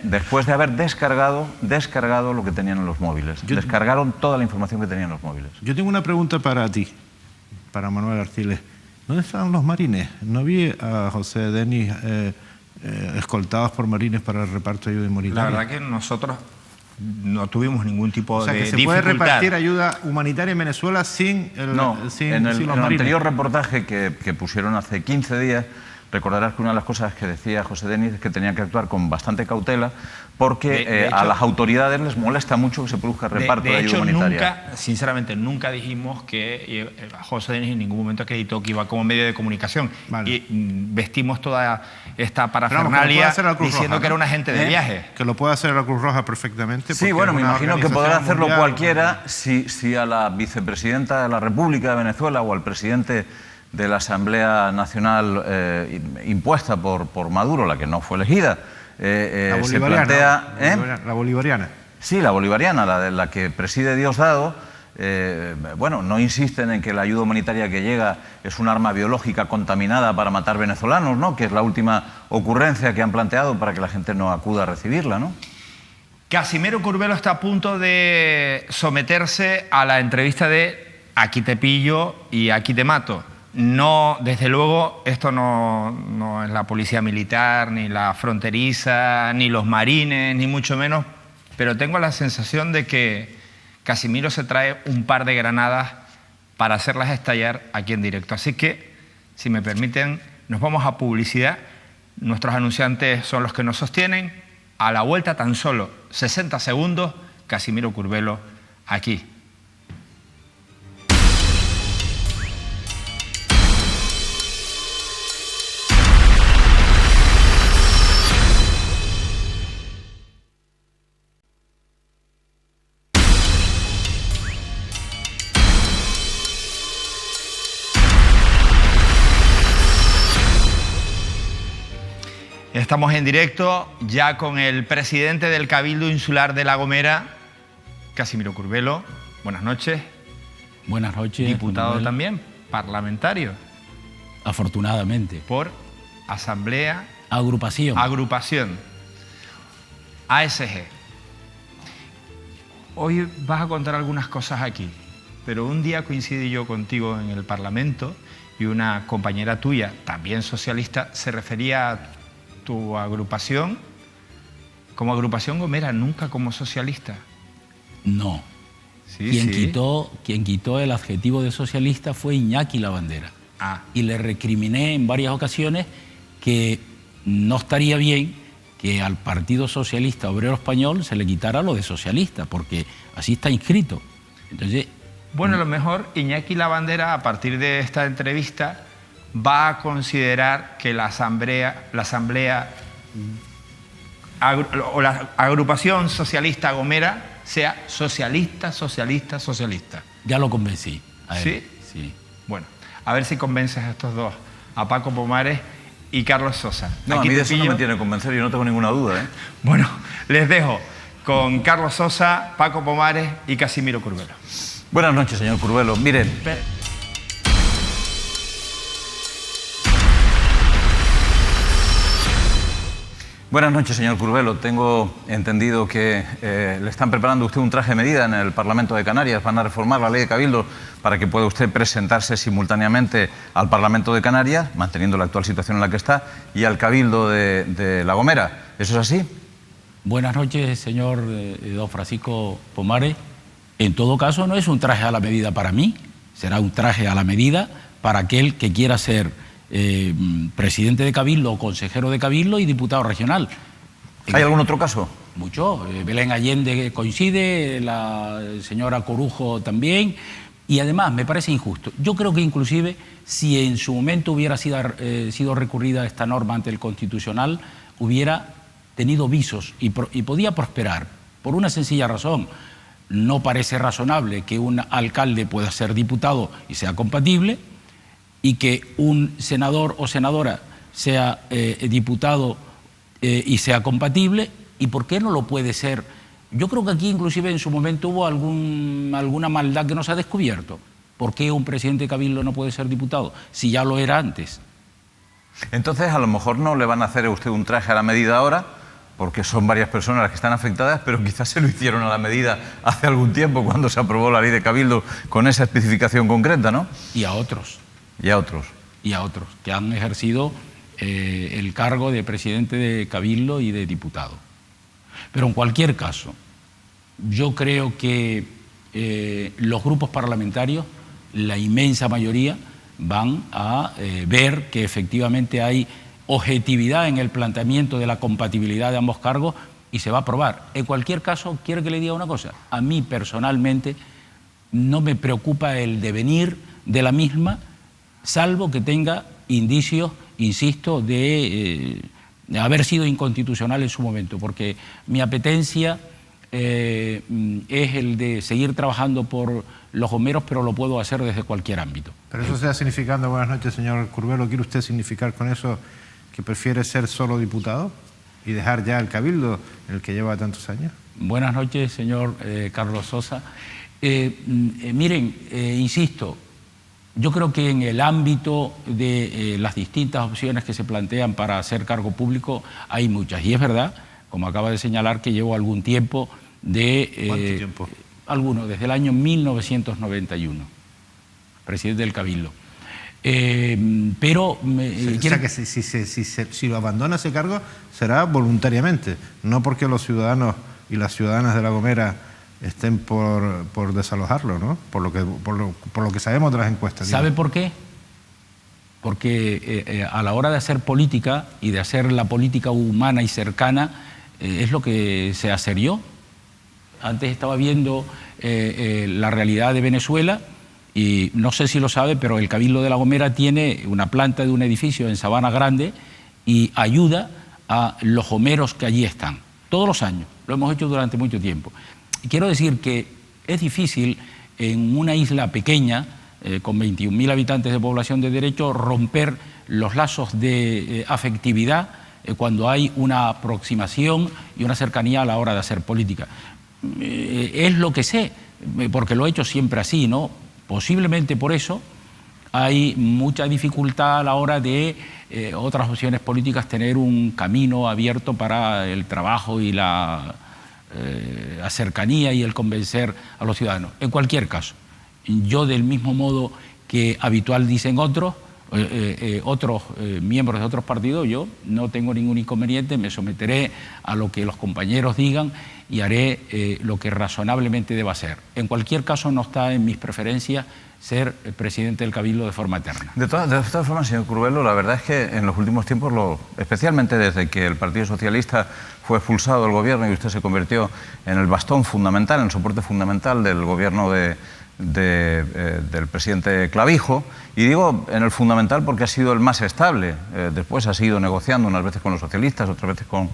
Después de haber descargado lo que tenían en los móviles. Descargaron toda la información que tenían en los móviles. Yo tengo una pregunta para ti, para Manuel Arciles. ¿Dónde estaban los marines? No vi a José Denis escoltados por marines para el reparto de ayuda La humanitaria. verdad que nosotros no tuvimos ningún tipo O sea, de que se puede dificultad. repartir ayuda humanitaria en Venezuela sin En el los marines. anterior reportaje que pusieron hace 15 días, recordarás que una de las cosas que decía José Denis es que tenía que actuar con bastante cautela porque De hecho, a las autoridades les molesta mucho que se produzca reparto de, de ayuda hecho, humanitaria. sinceramente, nunca dijimos que José Denis en ningún momento acreditó que iba como medio de comunicación. Vale. Y vestimos toda esta Pero vamos, que lo puede parafernalia hacer la Cruz diciendo Roja, que era un ¿no? agente de viaje. Que lo puede hacer la Cruz Roja perfectamente. Sí, porque bueno, es me una imagino que podrá organización hacerlo mundial. cualquiera si a la vicepresidenta de la República de Venezuela o al presidente de la Asamblea Nacional impuesta por Maduro, la que no fue elegida, La se bolivariana. plantea... La bolivariana. Sí, la bolivariana, la que preside Diosdado, bueno, no insisten en que la ayuda humanitaria que llega es un arma biológica contaminada para matar venezolanos, ¿no? Que es la última ocurrencia que han planteado para que la gente no acuda a recibirla, ¿no? Casimiro Curbelo está a punto de someterse a la entrevista de aquí te pillo y aquí te mato. No, desde luego, esto no es la policía militar, ni la fronteriza, ni los marines, ni mucho menos, pero tengo la sensación de que Casimiro se trae un par de granadas para hacerlas estallar aquí en directo. Así que, si me permiten, nos vamos a publicidad. Nuestros anunciantes son los que nos sostienen. A la vuelta, tan solo 60 segundos, Casimiro Curbelo aquí. Estamos en directo ya con el presidente del Cabildo Insular de La Gomera, Casimiro Curbelo. Buenas noches. Buenas noches. Diputado Manuel. también, parlamentario, Afortunadamente. por Asamblea, Agrupación. Agrupación, ASG. Hoy vas a contar algunas cosas aquí, pero un día coincidí yo contigo en el Parlamento y una compañera tuya, también socialista, se refería a tu agrupación como Agrupación Gomera, nunca como socialista. No. Sí, quien sí. quitó el adjetivo de socialista fue Iñaki Lavandera. Ah, Y le recriminé en varias ocasiones que no estaría bien que al Partido Socialista Obrero Español se le quitara lo de socialista, porque así está inscrito. Entonces, Bueno, a lo mejor Iñaki Lavandera, a partir de esta entrevista, va a considerar que la agrupación socialista Gomera sea socialista. Ya lo convencí. A él. ¿Sí? Sí. Bueno, a ver si convences a estos dos, a Paco Pomares y Carlos Sosa. No, Aquí a mí te de eso no pillo. me tiene que convencer, yo no tengo ninguna duda, ¿eh? Bueno, les dejo con Carlos Sosa, Paco Pomares y Casimiro Curbelo. Buenas noches, señor Curbelo. Miren, buenas noches, señor Curbelo. Tengo entendido que le están preparando a usted un traje de medida en el Parlamento de Canarias. Van a reformar la ley de Cabildo para que pueda usted presentarse simultáneamente al Parlamento de Canarias, manteniendo la actual situación en la que está, y al Cabildo de La Gomera. ¿Eso es así? Buenas noches, señor don Francisco Pomares. En todo caso, no es un traje a la medida para mí, será un traje a la medida para aquel que quiera ser presidente de Cabildo, consejero de Cabildo y diputado regional. ¿Hay algún otro caso? Mucho. Belén Allende coincide, la señora Corujo también, y además me parece injusto. Yo creo que inclusive si en su momento hubiera sido recurrida esta norma ante el Constitucional, hubiera tenido visos y podía prosperar, por una sencilla razón. No parece razonable que un alcalde pueda ser diputado y sea compatible, y que un senador o senadora sea diputado y sea compatible. ¿Y por qué no lo puede ser? Yo creo que aquí inclusive en su momento hubo alguna maldad que no se ha descubierto. ¿Por qué un presidente de Cabildo no puede ser diputado si ya lo era antes? Entonces, a lo mejor no le van a hacer a usted un traje a la medida ahora, porque son varias personas las que están afectadas, pero quizás se lo hicieron a la medida hace algún tiempo, cuando se aprobó la ley de Cabildo con esa especificación concreta, ¿no? Y a otros. Y a otros. Y a otros, que han ejercido el cargo de presidente de Cabildo y de diputado. Pero en cualquier caso, yo creo que los grupos parlamentarios, la inmensa mayoría, van a ver que efectivamente hay objetividad en el planteamiento de la compatibilidad de ambos cargos y se va a aprobar. En cualquier caso, quiero que le diga una cosa. A mí personalmente no me preocupa el devenir de la misma, salvo que tenga indicios, insisto, de haber sido inconstitucional en su momento, porque mi apetencia es el de seguir trabajando por los gomeros, pero lo puedo hacer desde cualquier ámbito. Pero eso está significando, buenas noches, señor Curbelo, ¿quiere usted significar con eso que prefiere ser solo diputado y dejar ya el Cabildo, en el que lleva tantos años? Buenas noches, señor Carlos Sosa. Miren, insisto, yo creo que en el ámbito de las distintas opciones que se plantean para hacer cargo público hay muchas. Y es verdad, como acaba de señalar, que llevo algún tiempo de... ¿Cuánto tiempo? Desde el año 1991, presidente del Cabildo. Pero... o sea que si lo abandona ese cargo será voluntariamente, no porque los ciudadanos y las ciudadanas de La Gomera estén por desalojarlo, ¿no? Por lo que sabemos de las encuestas. ¿Sabe por qué? Porque a la hora de hacer política y de hacer la política humana y cercana, es lo que sé hacer yo. Antes estaba viendo la realidad de Venezuela y no sé si lo sabe, pero el Cabildo de La Gomera tiene una planta de un edificio en Sabana Grande y ayuda a los gomeros que allí están, todos los años. Lo hemos hecho durante mucho tiempo. Y quiero decir que es difícil en una isla pequeña, con 21.000 habitantes de población de derecho, romper los lazos de afectividad cuando hay una aproximación y una cercanía a la hora de hacer política. Es lo que sé, porque lo he hecho siempre así, ¿no? Posiblemente por eso hay mucha dificultad a la hora de otras opciones políticas tener un camino abierto para el trabajo y la cercanía y el convencer a los ciudadanos. En cualquier caso, yo del mismo modo que habitual dicen otros miembros de otros partidos, yo no tengo ningún inconveniente, me someteré a lo que los compañeros digan y haré lo que razonablemente deba hacer. En cualquier caso, no está en mis preferencias ser presidente del Cabildo de forma eterna. De todas formas, señor Curbelo, la verdad es que en los últimos tiempos, especialmente desde que el Partido Socialista fue expulsado del gobierno y usted se convirtió en el bastón fundamental, en el soporte fundamental del gobierno de del presidente Clavijo, y digo en el fundamental porque ha sido el más estable. Después ha seguido negociando unas veces con los socialistas, otras veces con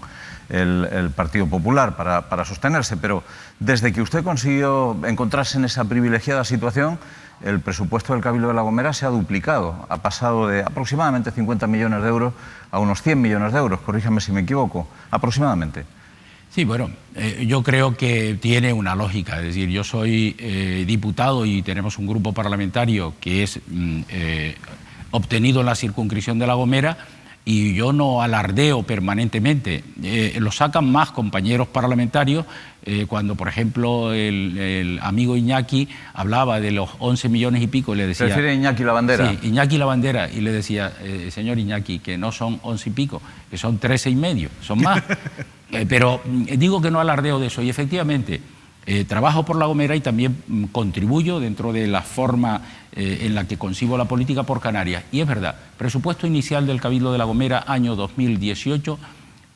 el Partido Popular para sostenerse, pero desde que usted consiguió encontrarse en esa privilegiada situación, el presupuesto del Cabildo de La Gomera se ha duplicado, ha pasado de aproximadamente 50 millones de euros a unos 100 millones de euros, corríjame si me equivoco, aproximadamente. Sí, bueno, yo creo que tiene una lógica, es decir, yo soy diputado y tenemos un grupo parlamentario que es obtenido en la circunscripción de La Gomera, y yo no alardeo permanentemente. Lo sacan más compañeros parlamentarios cuando, por ejemplo, el amigo Iñaki hablaba de los 11 millones y pico, le decía... ¿Prefiere Iñaki Lavandera? Sí, Iñaki Lavandera, y le decía, señor Iñaki, que no son 11 y pico, que son 13 y medio, son más. Pero digo que no alardeo de eso, y efectivamente trabajo por La Gomera y también contribuyo dentro de la forma en la que concibo la política por Canarias. Y es verdad, presupuesto inicial del Cabildo de La Gomera, año 2018,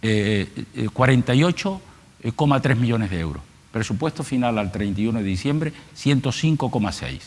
48,3 millones de euros. Presupuesto final al 31 de diciembre, 105,6.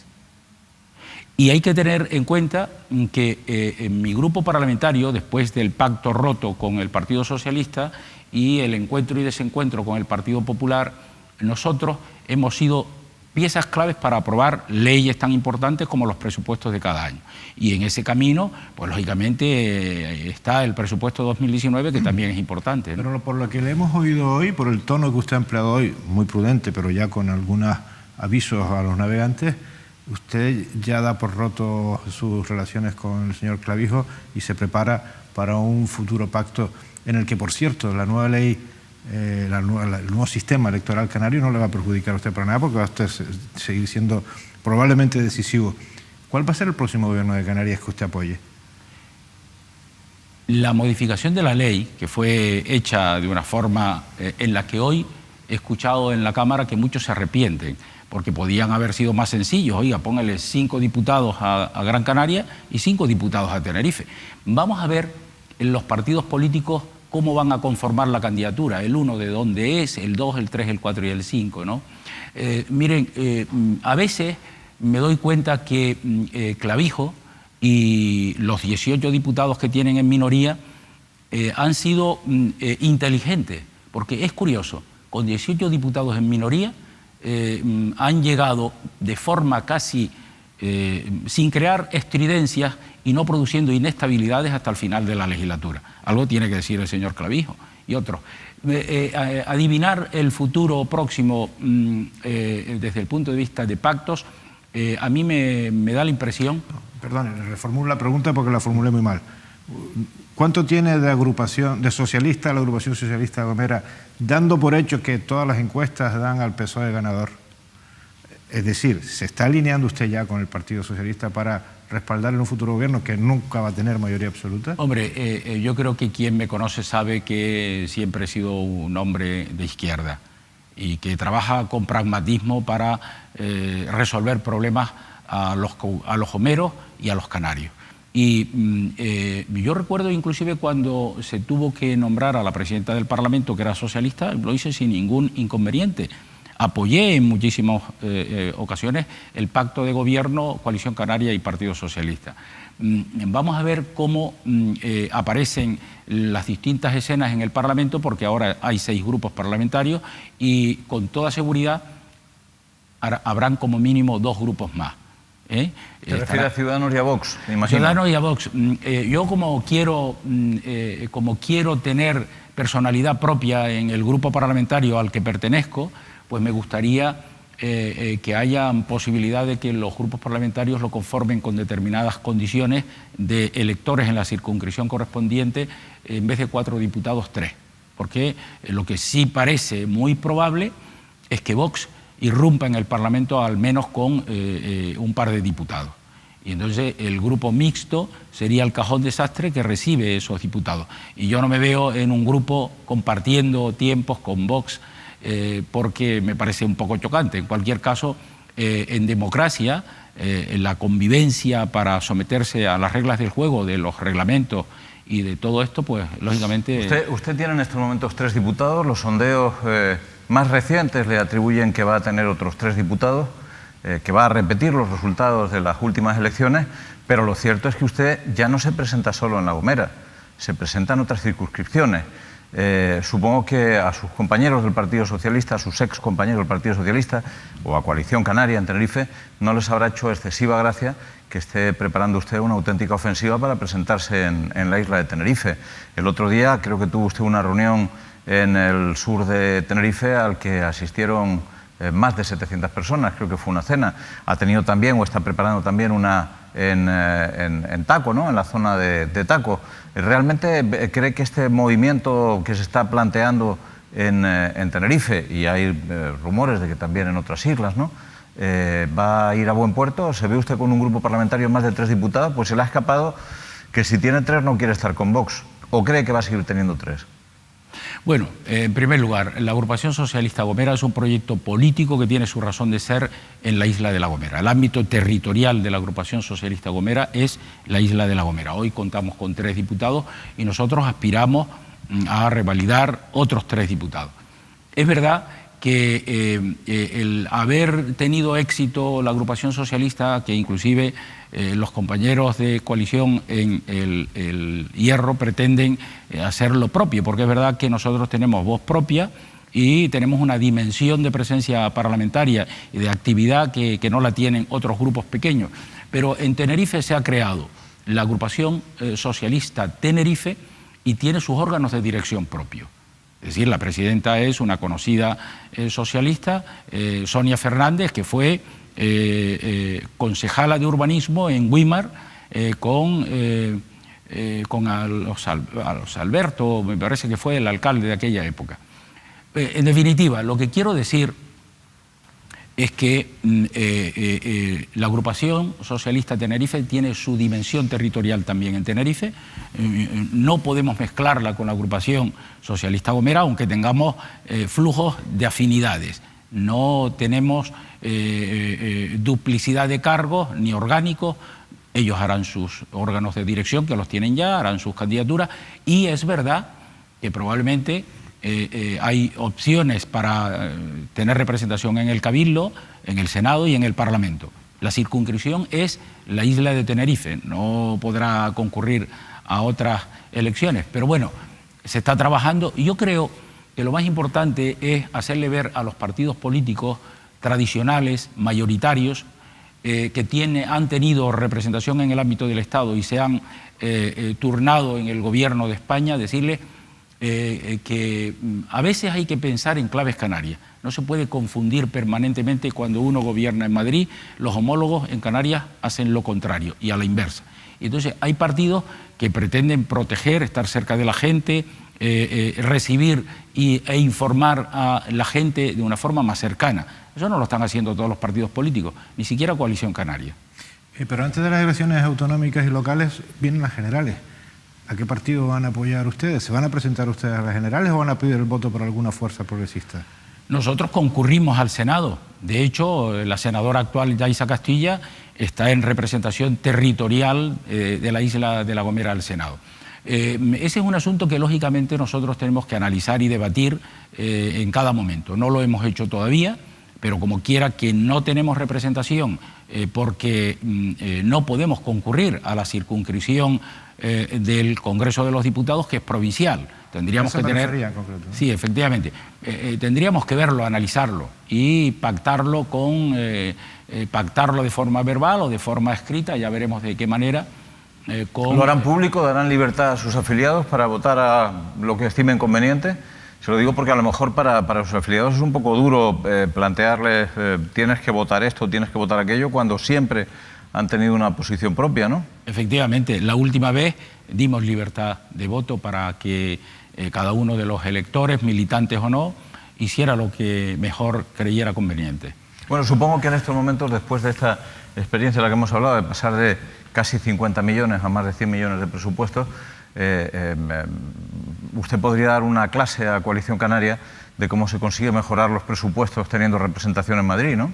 Y hay que tener en cuenta que en mi grupo parlamentario, después del pacto roto con el Partido Socialista y el encuentro y desencuentro con el Partido Popular, nosotros hemos sido piezas claves para aprobar leyes tan importantes como los presupuestos de cada año. Y en ese camino, pues lógicamente está el presupuesto 2019, que también es importante, ¿no? Pero por lo que le hemos oído hoy, por el tono que usted ha empleado hoy, muy prudente, pero ya con algunos avisos a los navegantes, usted ya da por roto sus relaciones con el señor Clavijo y se prepara para un futuro pacto en el que, por cierto, la nueva ley, el nuevo sistema electoral canario no le va a perjudicar a usted para nada, porque va a usted seguir siendo probablemente decisivo. ¿Cuál va a ser el próximo gobierno de Canarias que usted apoye? La modificación de la ley, que fue hecha de una forma en la que hoy he escuchado en la Cámara que muchos se arrepienten, porque podían haber sido más sencillos. Oiga, póngale 5 diputados a Gran Canaria y 5 diputados a Tenerife. Vamos a ver en los partidos políticos cómo van a conformar la candidatura, el 1 de dónde es, el 2, el 3, el 4 y el 5, ¿no? Miren, a veces me doy cuenta que Clavijo y los 18 diputados que tienen en minoría han sido inteligentes, porque es curioso, con 18 diputados en minoría han llegado de forma casi sin crear estridencias y no produciendo inestabilidades hasta el final de la legislatura. Algo tiene que decir el señor Clavijo y otros. Adivinar el futuro próximo desde el punto de vista de pactos, a mí me da la impresión... Perdón, le reformulo la pregunta porque la formulé muy mal. ¿Cuánto tiene de agrupación, de socialista, la agrupación socialista de Gomera, dando por hecho que todas las encuestas dan al PSOE ganador? Es decir, ¿se está alineando usted ya con el Partido Socialista para respaldar en un futuro gobierno que nunca va a tener mayoría absoluta? Hombre, yo creo que quien me conoce sabe que siempre he sido un hombre de izquierda y que trabaja con pragmatismo para resolver problemas a los gomeros y a los canarios. Y yo recuerdo inclusive cuando se tuvo que nombrar a la presidenta del Parlamento, que era socialista, lo hice sin ningún inconveniente. Apoyé en muchísimas ocasiones el pacto de gobierno, Coalición Canaria y Partido Socialista. Vamos a ver cómo aparecen las distintas escenas en el Parlamento, porque ahora hay 6 grupos parlamentarios y con toda seguridad habrán como mínimo 2 grupos más. ¿Se refiere a Ciudadanos y a Vox? Me imagino. Ciudadanos y a Vox. Yo como quiero tener personalidad propia en el grupo parlamentario al que pertenezco, pues me gustaría que haya posibilidad de que los grupos parlamentarios lo conformen con determinadas condiciones de electores en la circunscripción correspondiente, en vez de 4 diputados, 3. Porque lo que sí parece muy probable es que Vox irrumpa en el Parlamento al menos con un par de diputados. Y entonces el grupo mixto sería el cajón desastre que recibe esos diputados. Y yo no me veo en un grupo compartiendo tiempos con Vox, porque me parece un poco chocante. En cualquier caso, en democracia, la convivencia para someterse a las reglas del juego, de los reglamentos y de todo esto, pues lógicamente... Usted tiene en estos momentos 3 diputados, los sondeos más recientes le atribuyen que va a tener otros 3 diputados. que va a repetir los resultados de las últimas elecciones, pero lo cierto es que usted ya no se presenta solo en La Gomera, se presenta en otras circunscripciones. Supongo que a sus compañeros del Partido Socialista, a sus ex compañeros del Partido Socialista o a Coalición Canaria en Tenerife, no les habrá hecho excesiva gracia que esté preparando usted una auténtica ofensiva para presentarse en la isla de Tenerife. El otro día creo que tuvo usted una reunión en el sur de Tenerife al que asistieron más de 700 personas, creo que fue una cena. Ha tenido también o está preparando también una en Taco, ¿no? En la zona de Taco. ¿Realmente cree que este movimiento que se está planteando en Tenerife, y hay rumores de que también en otras islas, ¿no? ¿Va a ir a buen puerto? ¿Se ve usted con un grupo parlamentario más de 3 diputados? Pues se le ha escapado que si tiene 3 no quiere estar con Vox. ¿O cree que va a seguir teniendo 3? Bueno, en primer lugar, la Agrupación Socialista Gomera es un proyecto político que tiene su razón de ser en la isla de La Gomera. El ámbito territorial de la Agrupación Socialista Gomera es la isla de La Gomera. Hoy contamos con 3 diputados y nosotros aspiramos a revalidar otros 3 diputados. Es verdad que el haber tenido éxito la Agrupación Socialista, que inclusive los compañeros de coalición en el Hierro pretenden hacer lo propio, porque es verdad que nosotros tenemos voz propia y tenemos una dimensión de presencia parlamentaria y de actividad que no la tienen otros grupos pequeños. Pero en Tenerife se ha creado la Agrupación Socialista Tenerife y tiene sus órganos de dirección propios. Es decir, la presidenta es una conocida socialista, Sonia Fernández, que fue concejala de urbanismo en Güímar con Alberto, me parece que fue el alcalde de aquella época. En definitiva, lo que quiero decir es que la Agrupación Socialista Tenerife tiene su dimensión territorial también en Tenerife. No podemos mezclarla con la Agrupación Socialista Gomera, aunque tengamos flujos de afinidades. No tenemos duplicidad de cargos ni orgánicos. Ellos harán sus órganos de dirección, que los tienen ya, harán sus candidaturas, y es verdad que probablemente hay opciones para tener representación en el Cabildo, en el Senado y en el Parlamento. La circunscripción es la isla de Tenerife, no podrá concurrir a otras elecciones, pero bueno, se está trabajando y yo creo que lo más importante es hacerle ver a los partidos políticos tradicionales, mayoritarios, que han tenido representación en el ámbito del Estado y se han turnado en el gobierno de España, decirles que a veces hay que pensar en claves canarias. No se puede confundir permanentemente cuando uno gobierna en Madrid, los homólogos en Canarias hacen lo contrario y a la inversa. Y entonces hay partidos que pretenden proteger, estar cerca de la gente, recibir e informar a la gente de una forma más cercana. Eso no lo están haciendo todos los partidos políticos, ni siquiera Coalición Canaria. Pero antes de las elecciones autonómicas y locales vienen las generales. ¿A qué partido van a apoyar ustedes? ¿Se van a presentar ustedes a las generales o van a pedir el voto por alguna fuerza progresista? Nosotros concurrimos al Senado. De hecho, la senadora actual, Yaisa Castilla, está en representación territorial de la isla de La Gomera al Senado. Ese es un asunto que lógicamente nosotros tenemos que analizar y debatir en cada momento. No lo hemos hecho todavía, pero como quiera que no tenemos representación porque no podemos concurrir a la circunscripción del Congreso de los Diputados, que es provincial. Tendríamos que tener... en concreto, ¿no? Sí, efectivamente. Tendríamos que verlo, analizarlo y pactarlo pactarlo de forma verbal o de forma escrita, ya veremos de qué manera. ¿Lo harán público? ¿Darán libertad a sus afiliados para votar a lo que estimen conveniente? Se lo digo porque a lo mejor para sus afiliados es un poco duro plantearles tienes que votar esto, tienes que votar aquello, cuando siempre han tenido una posición propia, ¿no? Efectivamente, la última vez dimos libertad de voto para que cada uno de los electores, militantes o no, hiciera lo que mejor creyera conveniente. Bueno, supongo que en estos momentos, después de esta experiencia de la que hemos hablado, de pasar de casi 50 millones a más de 100 millones de presupuesto, usted podría dar una clase a Coalición Canaria de cómo se consigue mejorar los presupuestos teniendo representación en Madrid, ¿no?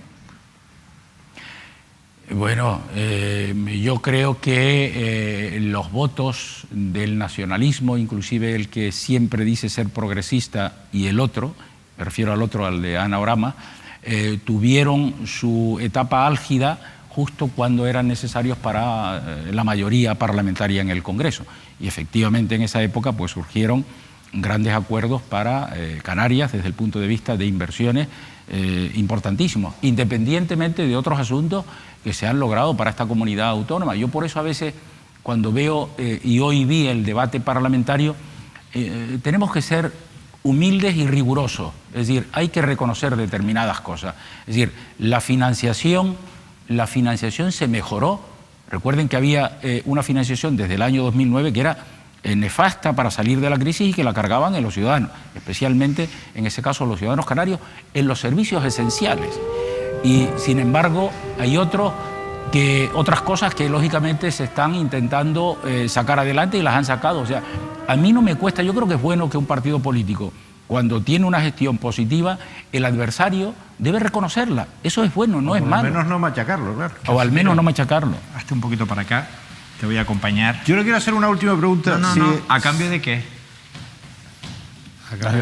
Bueno, yo creo que los votos del nacionalismo, inclusive el que siempre dice ser progresista y el otro, me refiero al otro, al de Ana Orama, tuvieron su etapa álgida justo cuando eran necesarios para la mayoría parlamentaria en el Congreso. Y efectivamente en esa época pues surgieron grandes acuerdos para Canarias desde el punto de vista de inversiones importantísimos, independientemente de otros asuntos que se han logrado para esta comunidad autónoma. Yo por eso a veces cuando veo y hoy vi el debate parlamentario, tenemos que ser humildes y rigurosos, es decir, hay que reconocer determinadas cosas. Es decir, la financiación se mejoró. Recuerden que había una financiación desde el año 2009 que era nefasta para salir de la crisis y que la cargaban en los ciudadanos, especialmente en ese caso los ciudadanos canarios, en los servicios esenciales. Y sin embargo hay otras cosas que lógicamente se están intentando sacar adelante y las han sacado. O sea, a mí no me cuesta, yo creo que es bueno que un partido político, cuando tiene una gestión positiva, el adversario debe reconocerla. Eso es bueno, no es malo. O al menos no machacarlo, claro. O al menos no machacarlo. Hazte un poquito para acá, te voy a acompañar. Yo le quiero hacer una última pregunta. No, ¿a cambio de qué?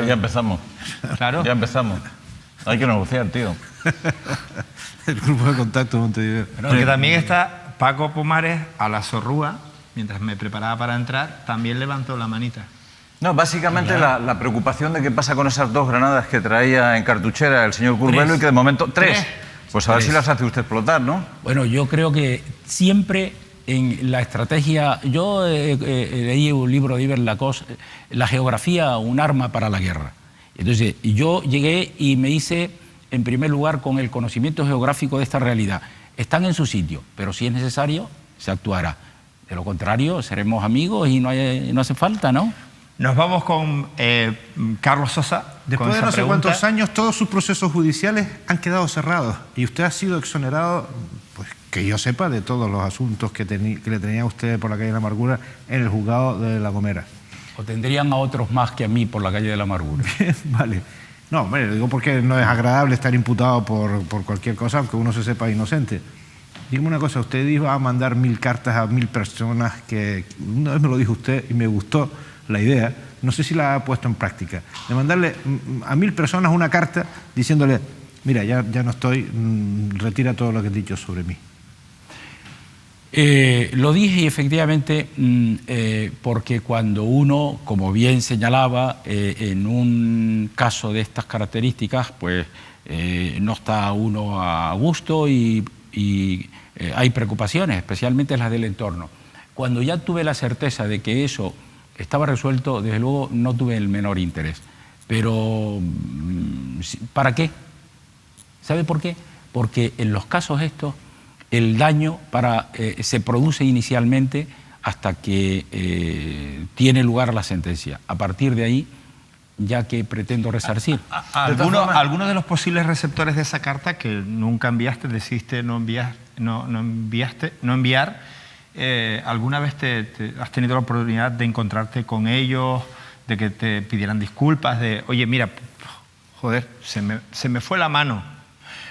Ya empezamos. Claro. Ya empezamos. Hay que negociar, tío. El grupo de contacto de Montevideo. Porque también está Paco Pomares a la zorrúa, mientras me preparaba para entrar, también levantó la manita. No, básicamente la preocupación de qué pasa con esas 2 granadas que traía en cartuchera el señor Curbelo y que de momento... ¿Tres? Pues a ver si las hace usted explotar, ¿no? Bueno, yo creo que siempre en la estrategia... Yo leí un libro de Iber Lacoste, La geografía, un arma para la guerra. Entonces, yo llegué y me hice, en primer lugar, con el conocimiento geográfico de esta realidad. Están en su sitio, pero si es necesario, se actuará. De lo contrario, seremos amigos y no hace falta, ¿no? Nos vamos con Carlos Sosa. Después de no sé cuántos años, todos sus procesos judiciales han quedado cerrados y usted ha sido exonerado, pues que yo sepa, de todos los asuntos que le tenía a usted por la calle de la Amargura en el juzgado de La Gomera. O tendrían a otros más que a mí por la calle de la Amargura. Bien, vale. No, hombre, digo porque no es agradable estar imputado por cualquier cosa, aunque uno se sepa inocente. Dígame una cosa, usted iba a mandar 1000 cartas a 1000 personas que una vez me lo dijo usted y me gustó la idea, no sé si la ha puesto en práctica, de mandarle a 1000 personas una carta diciéndole, mira, ya no estoy, retira todo lo que has dicho sobre mí. Lo dije y efectivamente porque cuando uno, como bien señalaba, en un caso de estas características, pues no está uno a gusto y hay preocupaciones, especialmente las del entorno. Cuando ya tuve la certeza de que eso estaba resuelto, desde luego no tuve el menor interés. Pero, ¿para qué? ¿Sabe por qué? Porque en los casos estos, el daño se produce inicialmente hasta que tiene lugar la sentencia. A partir de ahí, ya que pretendo resarcir. ¿Algunos de los posibles receptores de esa carta que nunca enviaste, decidiste no enviar, ¿alguna vez has tenido la oportunidad de encontrarte con ellos, de que te pidieran disculpas, de, oye, mira, joder, se me fue la mano?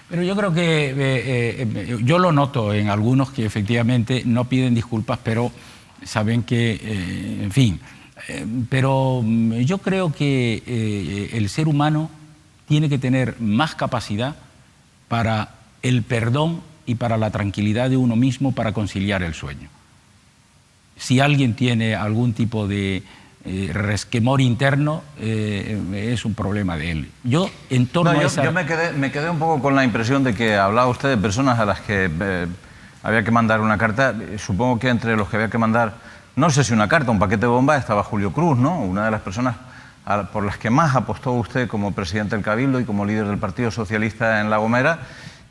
Pero yo creo que yo lo noto en algunos que efectivamente no piden disculpas, pero saben que, en fin, pero yo creo que el ser humano tiene que tener más capacidad para el perdón y para la tranquilidad de uno mismo para conciliar el sueño. Si alguien tiene algún tipo de resquemor interno, es un problema de él. Yo, en torno a esa... Yo me quedé un poco con la impresión de que hablaba usted de personas a las que había que mandar una carta. Supongo que entre los que había que mandar, no sé si una carta, un paquete de bombas, estaba Julio Cruz, ¿no? Una de las personas por las que más apostó usted como presidente del Cabildo y como líder del Partido Socialista en La Gomera,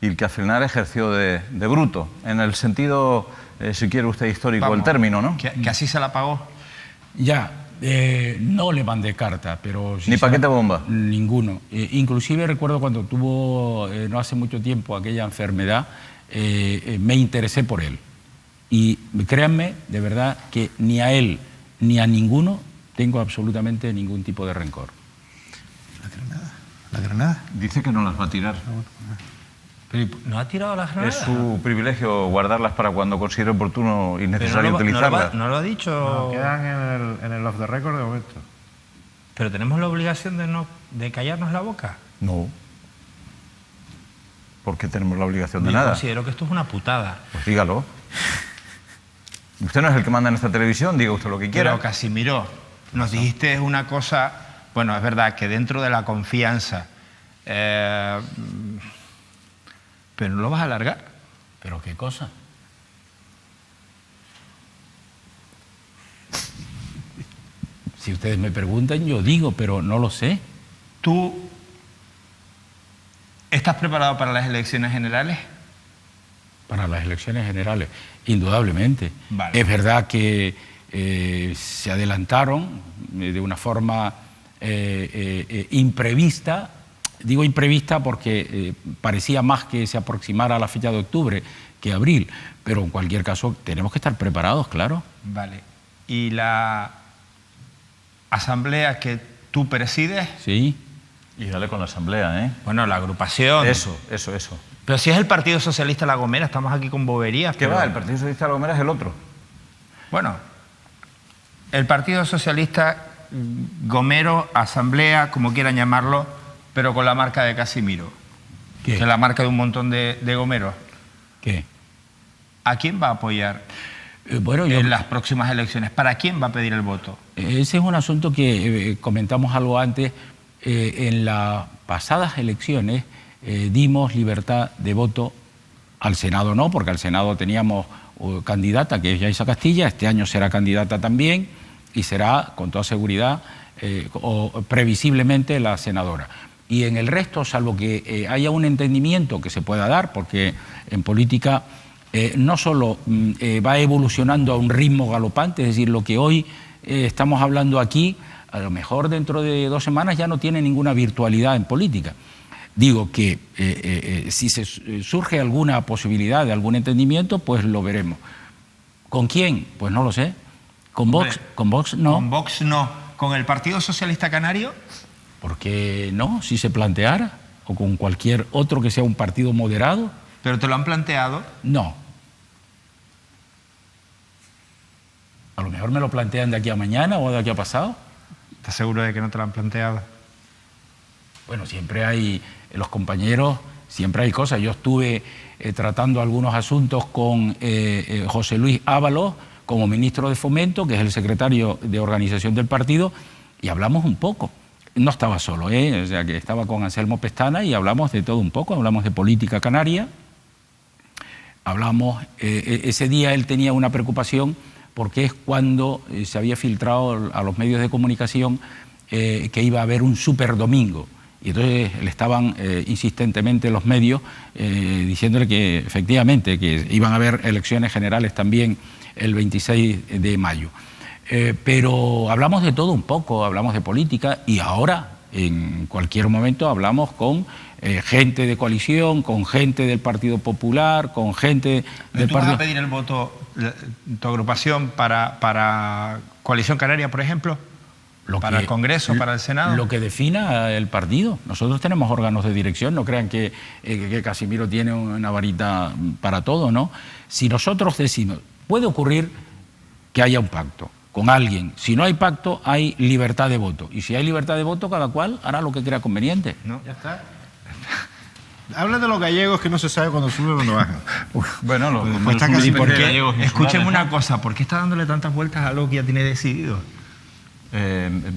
y el que al final ejerció de bruto, en el sentido, si quiere usted, histórico del término, ¿no? Que así se la pagó. Ya, no le mandé carta, pero... ¿Ni paquete de bomba? Ninguno. Inclusive recuerdo cuando tuvo, no hace mucho tiempo, aquella enfermedad, me interesé por él. Y créanme, de verdad, que ni a él ni a ninguno tengo absolutamente ningún tipo de rencor. ¿La granada? Dice que no las va a tirar. Pero ¿no ha tirado las granadas? Es su privilegio guardarlas para cuando considere oportuno y necesario utilizarlas. No lo ha dicho. No, quedan en el off the record de momento. Pero tenemos la obligación de callarnos la boca. No. ¿Por qué tenemos la obligación de Yo nada? considero que esto es una putada. Pues dígalo. Usted no es el que manda en esta televisión, diga usted lo que quiera. Pero Casimiro, nos dijiste una cosa, bueno, es verdad que dentro de la confianza, pero no lo vas a alargar. ¿Pero qué cosa? Si ustedes me preguntan, yo digo, pero no lo sé. ¿Tú estás preparado para las elecciones generales? Para las elecciones generales, indudablemente. Vale. Es verdad que se adelantaron de una forma imprevista. Digo imprevista porque parecía más que se aproximara a la fecha de octubre que abril, pero en cualquier caso tenemos que estar preparados, claro. Vale. ¿Y la asamblea que tú presides? Sí. Y dale con la asamblea, ¿eh? Bueno, la agrupación. Eso. Pero si es el Partido Socialista La Gomera, estamos aquí con boberías. ¿Qué pero... va? El Partido Socialista de La Gomera es el otro. Bueno, el Partido Socialista Gomero, asamblea, como quieran llamarlo, pero con la marca de Casimiro. ¿Qué? Que es la marca de un montón de gomeros. ¿Qué? ¿A quién va a apoyar Bueno, en las próximas elecciones? ¿Para quién va a pedir el voto? Ese es un asunto que comentamos algo antes. En las pasadas elecciones dimos libertad de voto al Senado, no, porque al Senado teníamos candidata, que es Yaisa Castilla, este año será candidata también y será con toda seguridad o previsiblemente la senadora. Y en el resto, salvo que haya un entendimiento que se pueda dar, porque en política no solo va evolucionando a un ritmo galopante, es decir, lo que hoy estamos hablando aquí, a lo mejor dentro de 2 semanas ya no tiene ninguna virtualidad en política. Digo que si surge alguna posibilidad de algún entendimiento, pues lo veremos. ¿Con quién? Pues no lo sé. ¿Con Vox? ¿Con Vox no? Con Vox no. ¿Con el Partido Socialista Canario? ¿Por qué no? Si se planteara. ¿O con cualquier otro que sea un partido moderado? ¿Pero te lo han planteado? No. A lo mejor me lo plantean de aquí a mañana o de aquí a pasado. ¿Estás seguro de que no te lo han planteado? Bueno, siempre hay, los compañeros, siempre hay cosas. Yo estuve tratando algunos asuntos con José Luis Ábalos como ministro de Fomento, que es el secretario de organización del partido, y hablamos un poco. No estaba solo, o sea, que estaba con Anselmo Pestana y hablamos de todo un poco, hablamos de política canaria, hablamos, ese día él tenía una preocupación porque es cuando se había filtrado a los medios de comunicación que iba a haber un superdomingo. Y entonces le estaban insistentemente los medios diciéndole que efectivamente que iban a haber elecciones generales también el 26 de mayo. Pero hablamos de todo un poco, hablamos de política y ahora en cualquier momento hablamos con gente de coalición, con gente del Partido Popular, con gente del ¿Tú Partido... vas a pedir el voto, tu agrupación, para Coalición Canaria, por ejemplo? ¿Para el Congreso, para el Senado? Lo que defina el partido. Nosotros tenemos órganos de dirección, no crean que Casimiro tiene una varita para todo, ¿no? Si nosotros decimos, puede ocurrir que haya un pacto con alguien. Si no hay pacto, hay libertad de voto. Y si hay libertad de voto, cada cual hará lo que crea conveniente. No, ya está. Habla de los gallegos que no se sabe cuándo suben o cuándo bajan. Bueno, Pues está casi ¿Por qué? gallegos Escúcheme insulares, una cosa, ¿por qué está dándole tantas vueltas a algo que ya tiene decidido?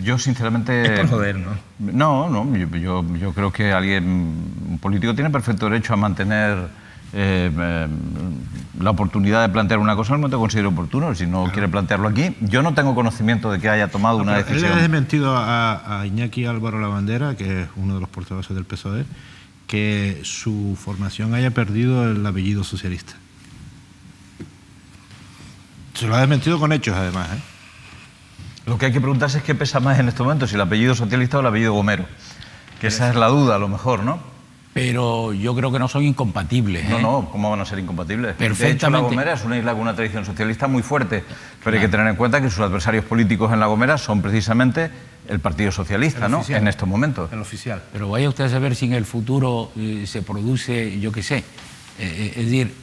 Yo sinceramente... Es por joder, ¿no? No, yo creo que un político tiene perfecto derecho a mantener la oportunidad de plantear una cosa en el momento que considere oportuno. Si no quiere plantearlo aquí, yo no tengo conocimiento de que haya tomado una Él decisión. le ha desmentido a Iñaki Álvaro Lavandera, que es uno de los portavoces del PSOE, que su formación haya perdido el apellido socialista. Se lo ha desmentido con hechos, además, ¿eh? Lo que hay que preguntarse es qué pesa más en este momento, si el apellido socialista o el apellido Gomero. Que esa es la duda, a lo mejor, ¿no? Pero yo creo que no son incompatibles. No, ¿cómo van a ser incompatibles? Perfectamente. De hecho, La Gomera es una isla con una tradición socialista muy fuerte, pero hay que tener en cuenta que sus adversarios políticos en La Gomera son precisamente el Partido Socialista, El ¿no? oficial. En estos momentos. El oficial. Pero vaya usted a saber si en el futuro se produce, yo qué sé. Es decir,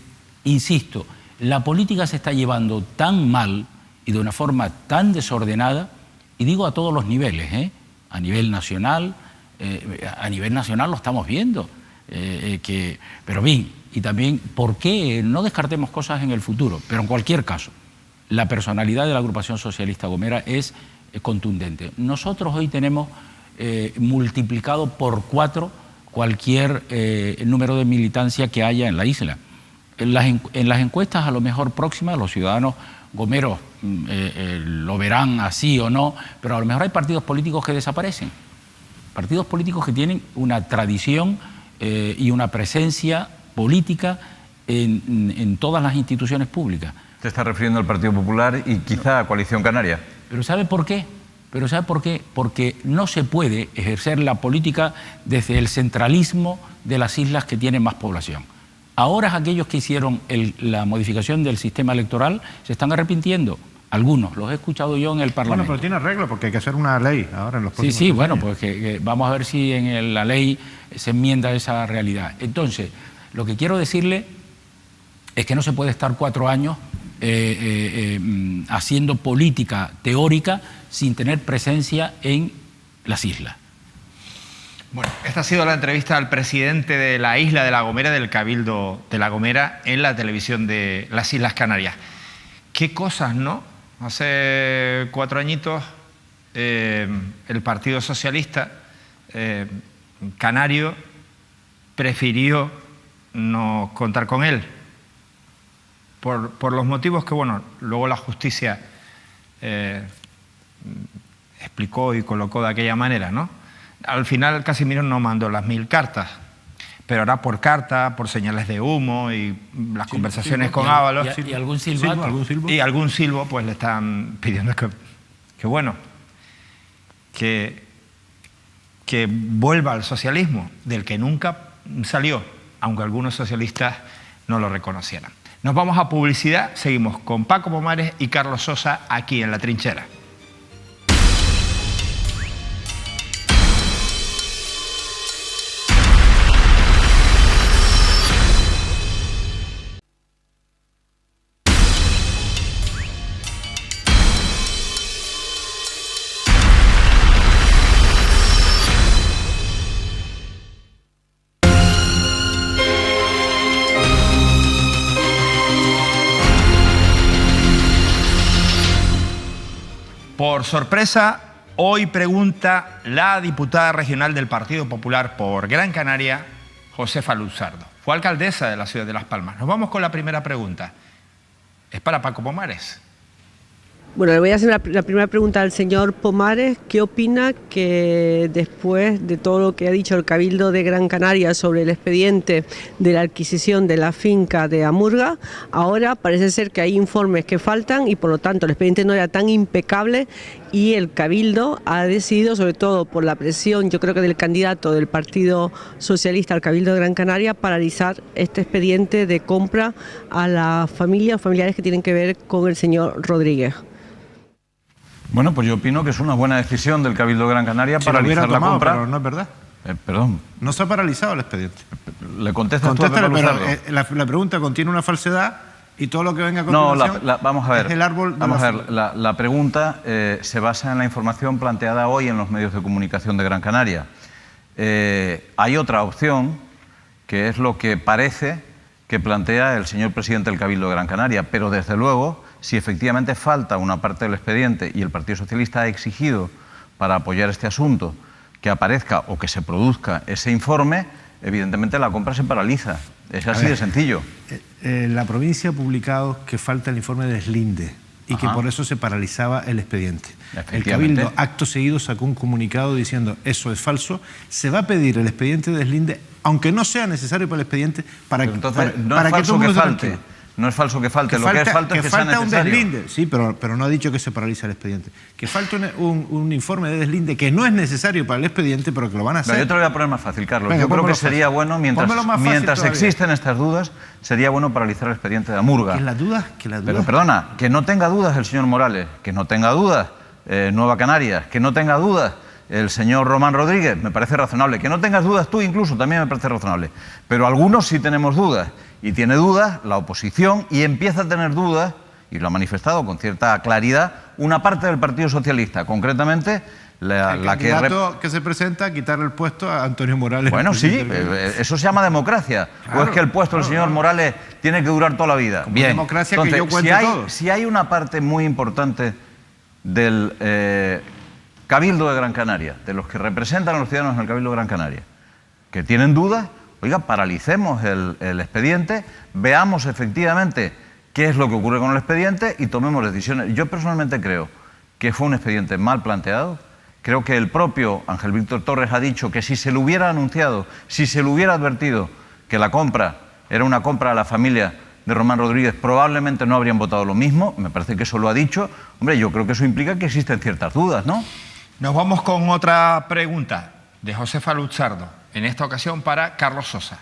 insisto, la política se está llevando tan mal y de una forma tan desordenada, y digo a todos los niveles, a nivel nacional lo estamos viendo. Pero bien, y también, ¿por qué no descartemos cosas en el futuro? Pero en cualquier caso, la personalidad de la agrupación socialista Gomera es contundente. Nosotros hoy tenemos multiplicado por 4 cualquier número de militancia que haya en la isla. En las encuestas a lo mejor próximas, los ciudadanos gomeros lo verán así o no, pero a lo mejor hay partidos políticos que desaparecen. Partidos políticos que tienen una tradición y una presencia política en todas las instituciones públicas. ¿Te está refiriendo al Partido Popular y quizá a Coalición Canaria? ¿Pero sabe por qué? Porque no se puede ejercer la política desde el centralismo de las islas que tienen más población. Ahora aquellos que hicieron la modificación del sistema electoral se están arrepintiendo. Algunos, los he escuchado yo en el Parlamento. Bueno, pero tiene arreglo porque hay que hacer una ley ahora en los próximos Sí, bueno, años. pues que vamos a ver si en la ley se enmienda esa realidad. Entonces, lo que quiero decirle es que no se puede estar 4 años haciendo política teórica sin tener presencia en las islas. Bueno, esta ha sido la entrevista al presidente de la isla de La Gomera, del Cabildo de La Gomera, en la televisión de las Islas Canarias. Qué cosas, ¿no? Hace 4 añitos el Partido Socialista Canario prefirió no contar con él. Por los motivos que, bueno, luego la justicia explicó y colocó de aquella manera, ¿no? Al final Casimiro no mandó las 1000 cartas, pero ahora por carta, por señales de humo y las conversaciones con Ábalos. Y algún silbato. Y algún silbo, pues le están pidiendo que bueno, que vuelva al socialismo, del que nunca salió, aunque algunos socialistas no lo reconocieran. Nos vamos a publicidad, seguimos con Paco Pomares y Carlos Sosa aquí en La Trinchera. Por sorpresa, hoy pregunta la diputada regional del Partido Popular por Gran Canaria, Josefa Luzardo. Fue alcaldesa de la ciudad de Las Palmas. Nos vamos con la primera pregunta. Es para Paco Pomares. Bueno, le voy a hacer la primera pregunta al señor Pomares. ¿Qué opina que después de todo lo que ha dicho el Cabildo de Gran Canaria sobre el expediente de la adquisición de la finca de Amurga, ahora parece ser que hay informes que faltan y por lo tanto el expediente no era tan impecable y el Cabildo ha decidido, sobre todo por la presión, yo creo que del candidato del Partido Socialista al Cabildo de Gran Canaria, paralizar este expediente de compra a las familiares que tienen que ver con el señor Rodríguez? Bueno, pues yo opino que es una buena decisión del Cabildo de Gran Canaria Si paralizar la compra. Pero no es verdad. Perdón. No se ha paralizado el expediente. Le contestas tú a Contéstale, Pedro pero Luzardo. la pregunta contiene una falsedad y todo lo que venga a No, continuación vamos a ver. es el árbol de Vamos la a ver, la pregunta se basa en la información planteada hoy en los medios de comunicación de Gran Canaria. Hay otra opción, que es lo que parece que plantea el señor presidente del Cabildo de Gran Canaria, pero desde luego, si efectivamente falta una parte del expediente y el Partido Socialista ha exigido para apoyar este asunto que aparezca o que se produzca ese informe, evidentemente la compra se paraliza. Es así de sencillo. La provincia ha publicado que falta el informe de deslinde y que por eso se paralizaba el expediente. El Cabildo, acto seguido, sacó un comunicado diciendo eso es falso, se va a pedir el expediente de deslinde, aunque no sea necesario para el expediente, para que todo el mundo esté tranquilo. No es falso que falte, lo que es falta es que sea necesario. Un deslinde, sí, pero no ha dicho que se paraliza el expediente. Que falta un informe de deslinde que no es necesario para el expediente, pero que lo van a hacer. Yo te lo voy a poner más fácil, Carlos. Venga, yo creo que sería bueno, mientras existen estas dudas, sería bueno paralizar el expediente de Amurga. Pero perdona, que no tenga dudas el señor Morales, que no tenga dudas Nueva Canarias, que no tenga dudas el señor Román Rodríguez, me parece razonable. Que no tengas dudas tú incluso, también me parece razonable. Pero algunos sí tenemos dudas. Y tiene dudas la oposición y empieza a tener dudas, y lo ha manifestado con cierta claridad, una parte del Partido Socialista, concretamente El candidato que se presenta a quitarle el puesto a Antonio Morales. Bueno, sí, eso se llama democracia. Claro, ¿O es que el puesto del señor Morales tiene que durar toda la vida? Como Bien. democracia, Entonces, que yo cuente todo. si hay una parte muy importante del Cabildo de Gran Canaria, de los que representan a los ciudadanos en el Cabildo de Gran Canaria, que tienen dudas, oiga, paralicemos el expediente, veamos efectivamente qué es lo que ocurre con el expediente y tomemos decisiones. Yo personalmente creo que fue un expediente mal planteado. Creo que el propio Ángel Víctor Torres ha dicho que si se le hubiera anunciado, si se le hubiera advertido que la compra era una compra a la familia de Román Rodríguez, probablemente no habrían votado lo mismo. Me parece que eso lo ha dicho. Hombre, yo creo que eso implica que existen ciertas dudas, ¿no? Nos vamos con otra pregunta de Josefa Luzzardo, en esta ocasión para Carlos Sosa.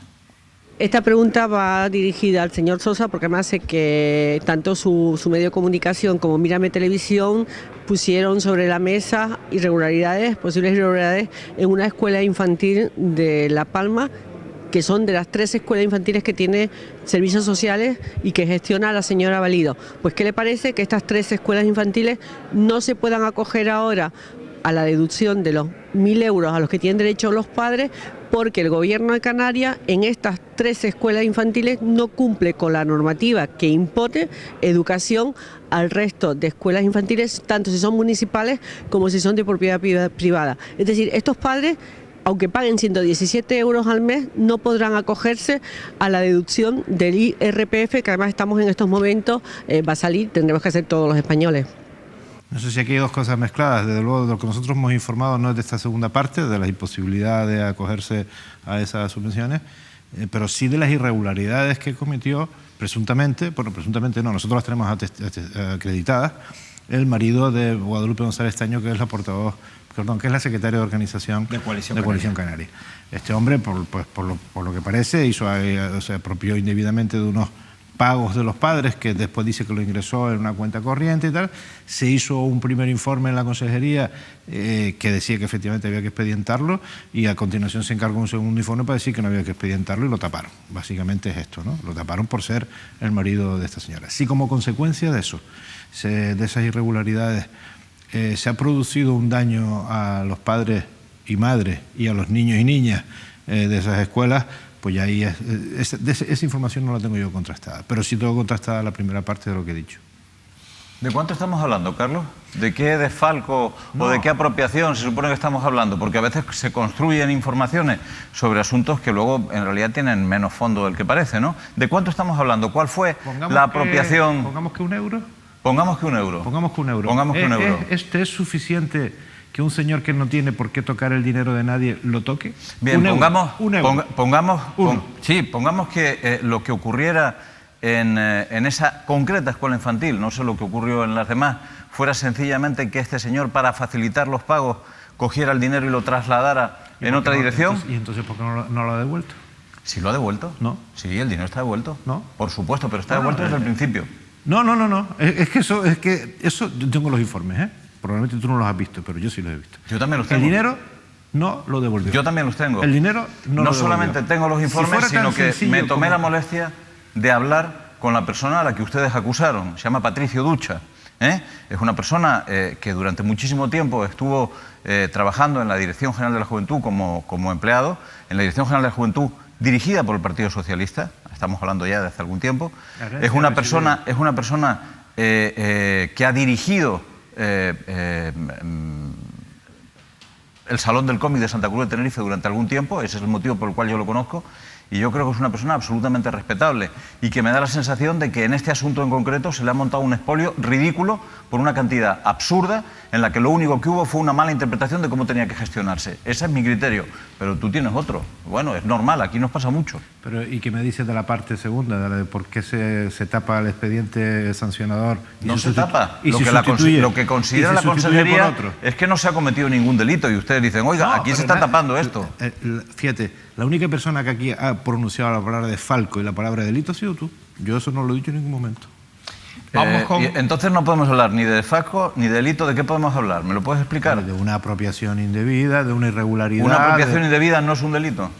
Esta pregunta va dirigida al señor Sosa porque me hace que tanto su medio de comunicación como Mírame Televisión pusieron sobre la mesa posibles irregularidades en una escuela infantil de La Palma, que son de las 3 escuelas infantiles que tiene servicios sociales y que gestiona la señora Valido. Pues, ¿qué le parece que estas 3 escuelas infantiles no se puedan acoger ahora a la deducción de los 1.000 euros a los que tienen derecho los padres, porque el gobierno de Canarias en estas 3 escuelas infantiles no cumple con la normativa que impone educación al resto de escuelas infantiles, tanto si son municipales como si son de propiedad privada? Es decir, estos padres, aunque paguen 117 euros al mes, no podrán acogerse a la deducción del IRPF, que además estamos en estos momentos, va a salir, tendremos que hacer todos los españoles. No sé si aquí hay dos cosas mezcladas. Desde luego, de lo que nosotros hemos informado no es de esta segunda parte, de la imposibilidad de acogerse a esas subvenciones, pero sí de las irregularidades que cometió presuntamente, bueno, presuntamente no, nosotros las tenemos acreditadas, el marido de Guadalupe González Taño, que es la portavoz, perdón, que es la secretaria de organización de Coalición Canaria. Este hombre, por lo que parece, se apropió indebidamente de unos pagos de los padres, que después dice que lo ingresó en una cuenta corriente y tal. Se hizo un primer informe en la consejería que decía que efectivamente había que expedientarlo, y a continuación se encargó un segundo informe para decir que no había que expedientarlo, y lo taparon. Básicamente es esto, ¿no? Lo taparon por ser el marido de esta señora. Si como consecuencia de eso, de esas irregularidades, se ha producido un daño a los padres y madres y a los niños y niñas de esas escuelas, pues ya ahí esa información no la tengo yo contrastada, pero sí tengo contrastada la primera parte de lo que he dicho. ¿De cuánto estamos hablando, Carlos? ¿De qué desfalco o de qué apropiación se supone que estamos hablando? Porque a veces se construyen informaciones sobre asuntos que luego en realidad tienen menos fondo del que parece, ¿no? ¿De cuánto estamos hablando? ¿Cuál fue la apropiación? Pongamos que 1 euro. Pongamos que 1 euro. Pongamos que 1 euro. Pongamos que 1 euro. ¿Es suficiente que un señor que no tiene por qué tocar el dinero de nadie lo toque? Bien, pongamos que lo que ocurriera en esa concreta escuela infantil, no sé lo que ocurrió en las demás, fuera sencillamente que este señor, para facilitar los pagos, cogiera el dinero y lo trasladara en otra dirección. ¿Y entonces por qué no lo ha devuelto? ¿Sí lo ha devuelto? No. Sí, el dinero está devuelto. No. Por supuesto, pero está devuelto desde el principio. No. Es que eso yo tengo los informes, ¿eh? Probablemente tú no los has visto, pero yo sí los he visto. Yo también los tengo. El dinero no lo devolvió. Yo también los tengo. El dinero no lo devolvió. Solamente tengo los informes, sino que me tomé la molestia de hablar con la persona a la que ustedes acusaron. Se llama Patricio Ducha. Es una persona que durante muchísimo tiempo estuvo trabajando en la Dirección General de la Juventud como empleado, en la Dirección General de la Juventud dirigida por el Partido Socialista. Estamos hablando ya de hace algún tiempo. Es una persona que ha dirigido el Salón del Cómic de Santa Cruz de Tenerife durante algún tiempo. Ese es el motivo por el cual yo lo conozco, y yo creo que es una persona absolutamente respetable, y que me da la sensación de que en este asunto en concreto se le ha montado un expolio ridículo por una cantidad absurda, en la que lo único que hubo fue una mala interpretación de cómo tenía que gestionarse. Ese es mi criterio, pero tú tienes otro. Bueno, es normal, aquí nos pasa mucho. Pero, ¿y qué me dices de la parte segunda, de la de por qué se tapa el expediente sancionador? No se tapa. Lo que considera la Consejería es que no se ha cometido ningún delito, y ustedes dicen, oiga, aquí se está tapando esto. Fíjate, la única persona que aquí ha pronunciado la palabra desfalco y la palabra delito ha sido tú. Yo eso no lo he dicho en ningún momento. Entonces no podemos hablar ni de desfalco ni de delito. ¿De qué podemos hablar? ¿Me lo puedes explicar? De una apropiación indebida, de una irregularidad. ¿Una apropiación indebida no es un delito?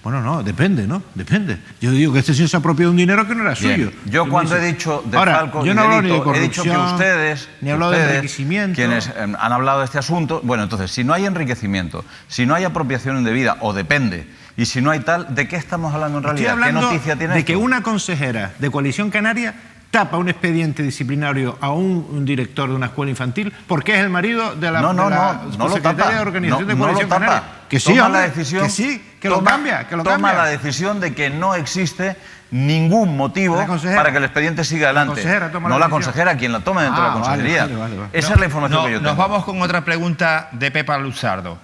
Bueno, no, depende, ¿no? Depende. Yo digo que este señor se ha apropiado un dinero que no era Bien. suyo. Yo cuando he dicho de Ahora, falco yo y no hablo ni de delito, he dicho que corrupción, ustedes, ni he hablado de enriquecimiento. quienes han hablado de este asunto, bueno, entonces, si no hay enriquecimiento, si no hay apropiación indebida, o depende, y si no hay tal, ¿de qué estamos hablando en realidad? Estoy hablando ¿Qué noticia tiene de esto? que una consejera de Coalición Canaria tapa un expediente disciplinario a un director de una escuela infantil porque es el marido de la, No lo secretaria tapa. de Organización de No lo Coalición tapa. Canaria. Que sí, Toma hombre, la decisión, que sí, que lo cambia, que lo toma cambia. la decisión de que no existe ningún motivo para que el expediente siga adelante. consejera toma no la la decisión. consejera, quien la tome dentro de la Vale, consejería. vale. Esa es la información que yo tengo. Nos vamos con otra pregunta de Pepa Luzardo.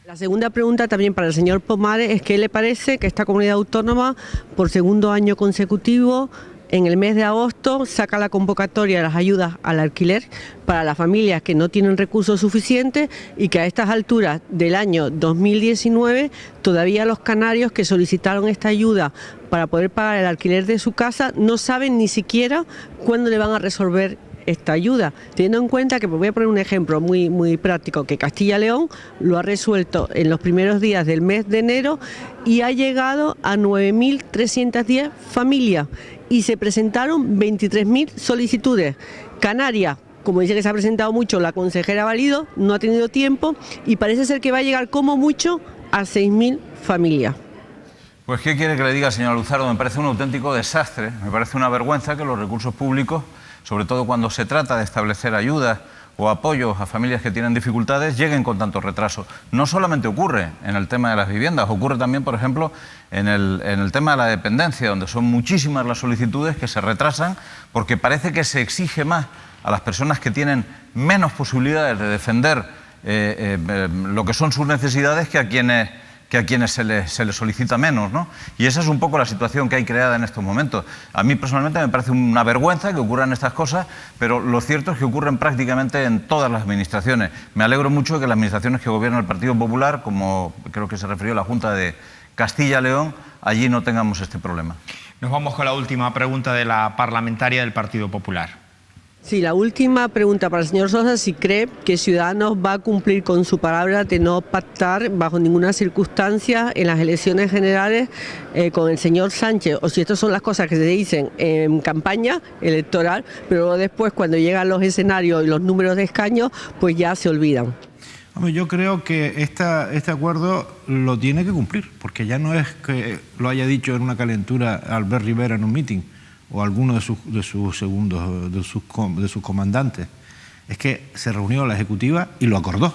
La segunda pregunta también para el señor Pomares es ¿qué le parece que esta comunidad autónoma por segundo año consecutivo en el mes de agosto saca la convocatoria de las ayudas al alquiler para las familias que no tienen recursos suficientes y que a estas alturas del año 2019 todavía los canarios que solicitaron esta ayuda para poder pagar el alquiler de su casa no saben ni siquiera cuándo le van a resolver esta ayuda, teniendo en cuenta que, voy a poner un ejemplo muy práctico, que Castilla y León lo ha resuelto en los primeros días del mes de enero y ha llegado a 9.310 familias y se presentaron 23.000 solicitudes. Canarias, como dice que se ha presentado mucho, la consejera Valido no ha tenido tiempo y parece ser que va a llegar como mucho a 6.000 familias. Pues, ¿qué quiere que le diga, señora Luzardo? Me parece un auténtico desastre, me parece una vergüenza que los recursos públicos, sobre todo cuando se trata de establecer ayudas o apoyos a familias que tienen dificultades, lleguen con tanto retraso. No solamente ocurre en el tema de las viviendas, ocurre también, por ejemplo, en el tema de la dependencia, donde son muchísimas las solicitudes que se retrasan porque parece que se exige más a las personas que tienen menos posibilidades de defender lo que son sus necesidades que a quienes se les solicita menos, ¿no? Y esa es un poco la situación que hay creada en estos momentos. A mí personalmente me parece una vergüenza que ocurran estas cosas, pero lo cierto es que ocurren prácticamente en todas las administraciones. Me alegro mucho de que las administraciones que gobierna el Partido Popular, como creo que se refirió la Junta de Castilla y León, allí no tengamos este problema. Nos vamos con la última pregunta de la parlamentaria del Partido Popular. Sí, la última pregunta para el señor Sosa, si cree que Ciudadanos va a cumplir con su palabra de no pactar bajo ninguna circunstancia en las elecciones generales con el señor Sánchez, o si estas son las cosas que se dicen en campaña electoral, pero después cuando llegan los escenarios y los números de escaños, pues ya se olvidan. Hombre, yo creo que este acuerdo lo tiene que cumplir, porque ya no es que lo haya dicho en una calentura Albert Rivera en un meeting, o alguno de sus segundos, de sus comandantes. Es que se reunió la ejecutiva y lo acordó.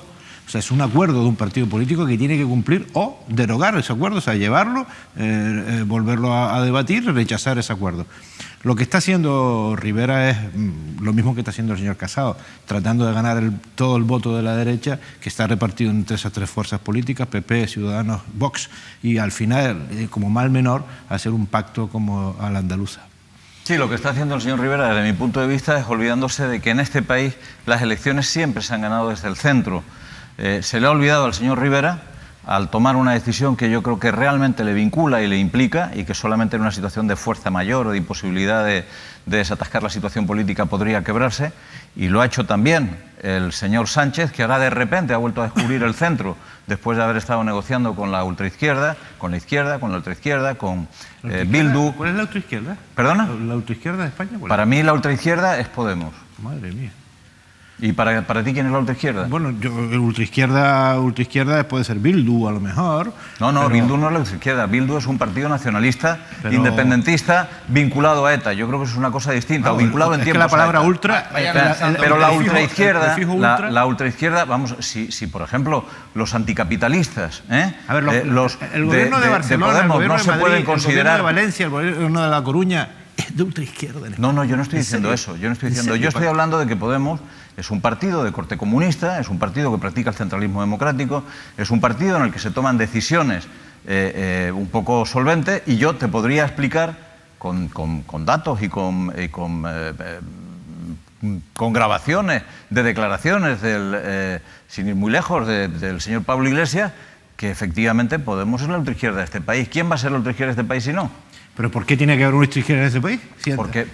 O sea, es un acuerdo de un partido político que tiene que cumplir o derogar ese acuerdo, o sea, llevarlo, volverlo a debatir y rechazar ese acuerdo. Lo que está haciendo Rivera es lo mismo que está haciendo el señor Casado, tratando de ganar todo el voto de la derecha, que está repartido entre esas tres fuerzas políticas, PP, Ciudadanos, Vox, y al final, como mal menor, hacer un pacto como a la andaluza. Sí, lo que está haciendo el señor Rivera, desde mi punto de vista, es olvidándose de que en este país las elecciones siempre se han ganado desde el centro. Se le ha olvidado al señor Rivera, al tomar una decisión que yo creo que realmente le vincula y le implica, y que solamente en una situación de fuerza mayor o de imposibilidad de desatascar la situación política podría quebrarse, y lo ha hecho también el señor Sánchez, que ahora de repente ha vuelto a descubrir el centro, después de haber estado negociando con la ultraizquierda, con la izquierda, con la ultraizquierda, con Bildu. ¿Cuál es la ultraizquierda? ¿Perdona? ¿La ultraizquierda de España? Para mí la ultraizquierda es Podemos. Madre mía. ¿Y para ti quién es la ultraizquierda? Bueno, ultraizquierda puede ser Bildu, a lo mejor. No, pero... Bildu no es la ultraizquierda. Bildu es un partido nacionalista, independentista, vinculado a ETA. Yo creo que eso es una cosa distinta, o vinculado en tiempos que la palabra ultra... Pero la ultraizquierda, la ultraizquierda, vamos, si por ejemplo los anticapitalistas, a ver, el gobierno de Barcelona, Podemos, el gobierno no de se Madrid, pueden considerar... el gobierno de Valencia, el gobierno de La Coruña... Es de ultraizquierda. No, yo no estoy diciendo eso. Yo estoy hablando de que Podemos es un partido de corte comunista, es un partido que practica el centralismo democrático, es un partido en el que se toman decisiones un poco solventes, y yo te podría explicar con datos y con grabaciones de declaraciones sin ir muy lejos, del señor Pablo Iglesias, que efectivamente Podemos es la ultraizquierda de este país. ¿Quién va a ser la ultraizquierda de este país si no? ¿Pero por qué tiene que haber una ultraizquierda en ese país?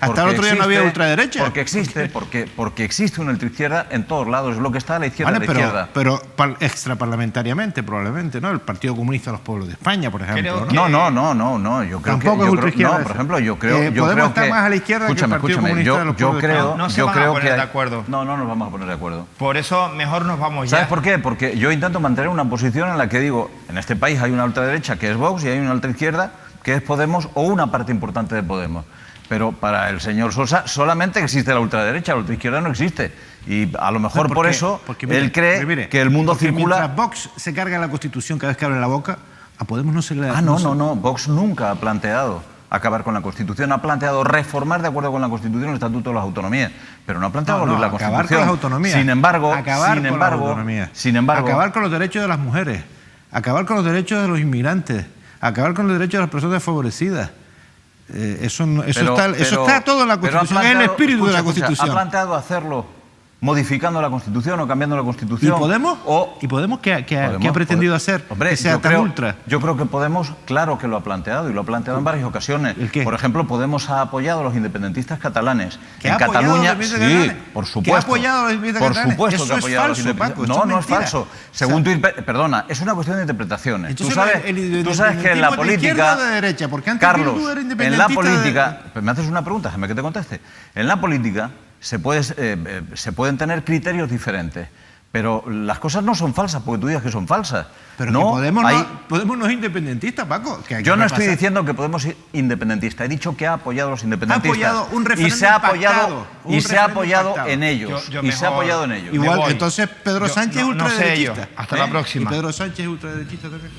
Hasta el otro día no había ultraderecha. Porque existe una ultraizquierda en todos lados, es lo que está a la izquierda de la izquierda. Pero extraparlamentariamente, probablemente, ¿no? El Partido Comunista de los Pueblos de España, por ejemplo. No, yo creo tampoco es ultraizquierda. No, por ejemplo, yo creo Podemos que... estar más a la izquierda que el Partido Comunista de los Pueblos de España. No se van a poner de acuerdo. No nos vamos a poner de acuerdo. Por eso mejor nos vamos ya. ¿Sabes por qué? Porque yo intento mantener una posición en la que digo, en este país hay una ultraderecha que es Vox y hay una ultraizquierda que es Podemos o una parte importante de Podemos. Pero para el señor Sosa solamente existe la ultraderecha, la ultraizquierda no existe. Y a lo mejor por eso él cree que el mundo circula... Mientras Vox se carga la Constitución cada vez que abre la boca, a Podemos no se le da... No. Vox nunca ha planteado acabar con la Constitución. Ha planteado reformar de acuerdo con la Constitución el Estatuto de las Autonomías, pero no ha planteado abolir la Constitución. Acabar con las autonomías. Sin embargo, acabar con los derechos de las mujeres, acabar con los derechos de los inmigrantes, acabar con los derechos de las personas desfavorecidas. Eso está todo en la Constitución, es el espíritu de la Constitución. ¿Ha planteado hacerlo modificando la Constitución o cambiando la Constitución? ¿Y Podemos qué ha pretendido hacer? Hombre, que sea tan ultra. Yo creo que Podemos, claro que lo ha planteado, y lo ha planteado en varias ocasiones. ¿El qué? Por ejemplo, Podemos ha apoyado a los independentistas catalanes. ¿Que ha apoyado a los independentistas catalanes? Por supuesto. ¿Que ha apoyado a los independentistas catalanes? Por supuesto Eso que ha apoyado es a los falso, independentistas. Paco, No es falso. Según perdona, es una cuestión de interpretaciones. Entonces, tú sabes que en la política... de derecha, porque antes Carlos, tú eres en independentista... la política... Me haces una pregunta, déjame que te conteste. En la política se pueden tener criterios diferentes, pero las cosas no son falsas porque tú digas que son falsas. Pero no, Podemos no es independentista, Paco. Yo no estoy diciendo que Podemos es independentista, he dicho que ha apoyado a los independentistas. Ha apoyado un referéndum y se ha apoyado en ellos. Igual, entonces Pedro Sánchez es ultraderechista. Hasta la próxima. Y Pedro Sánchez es ultraderechista también.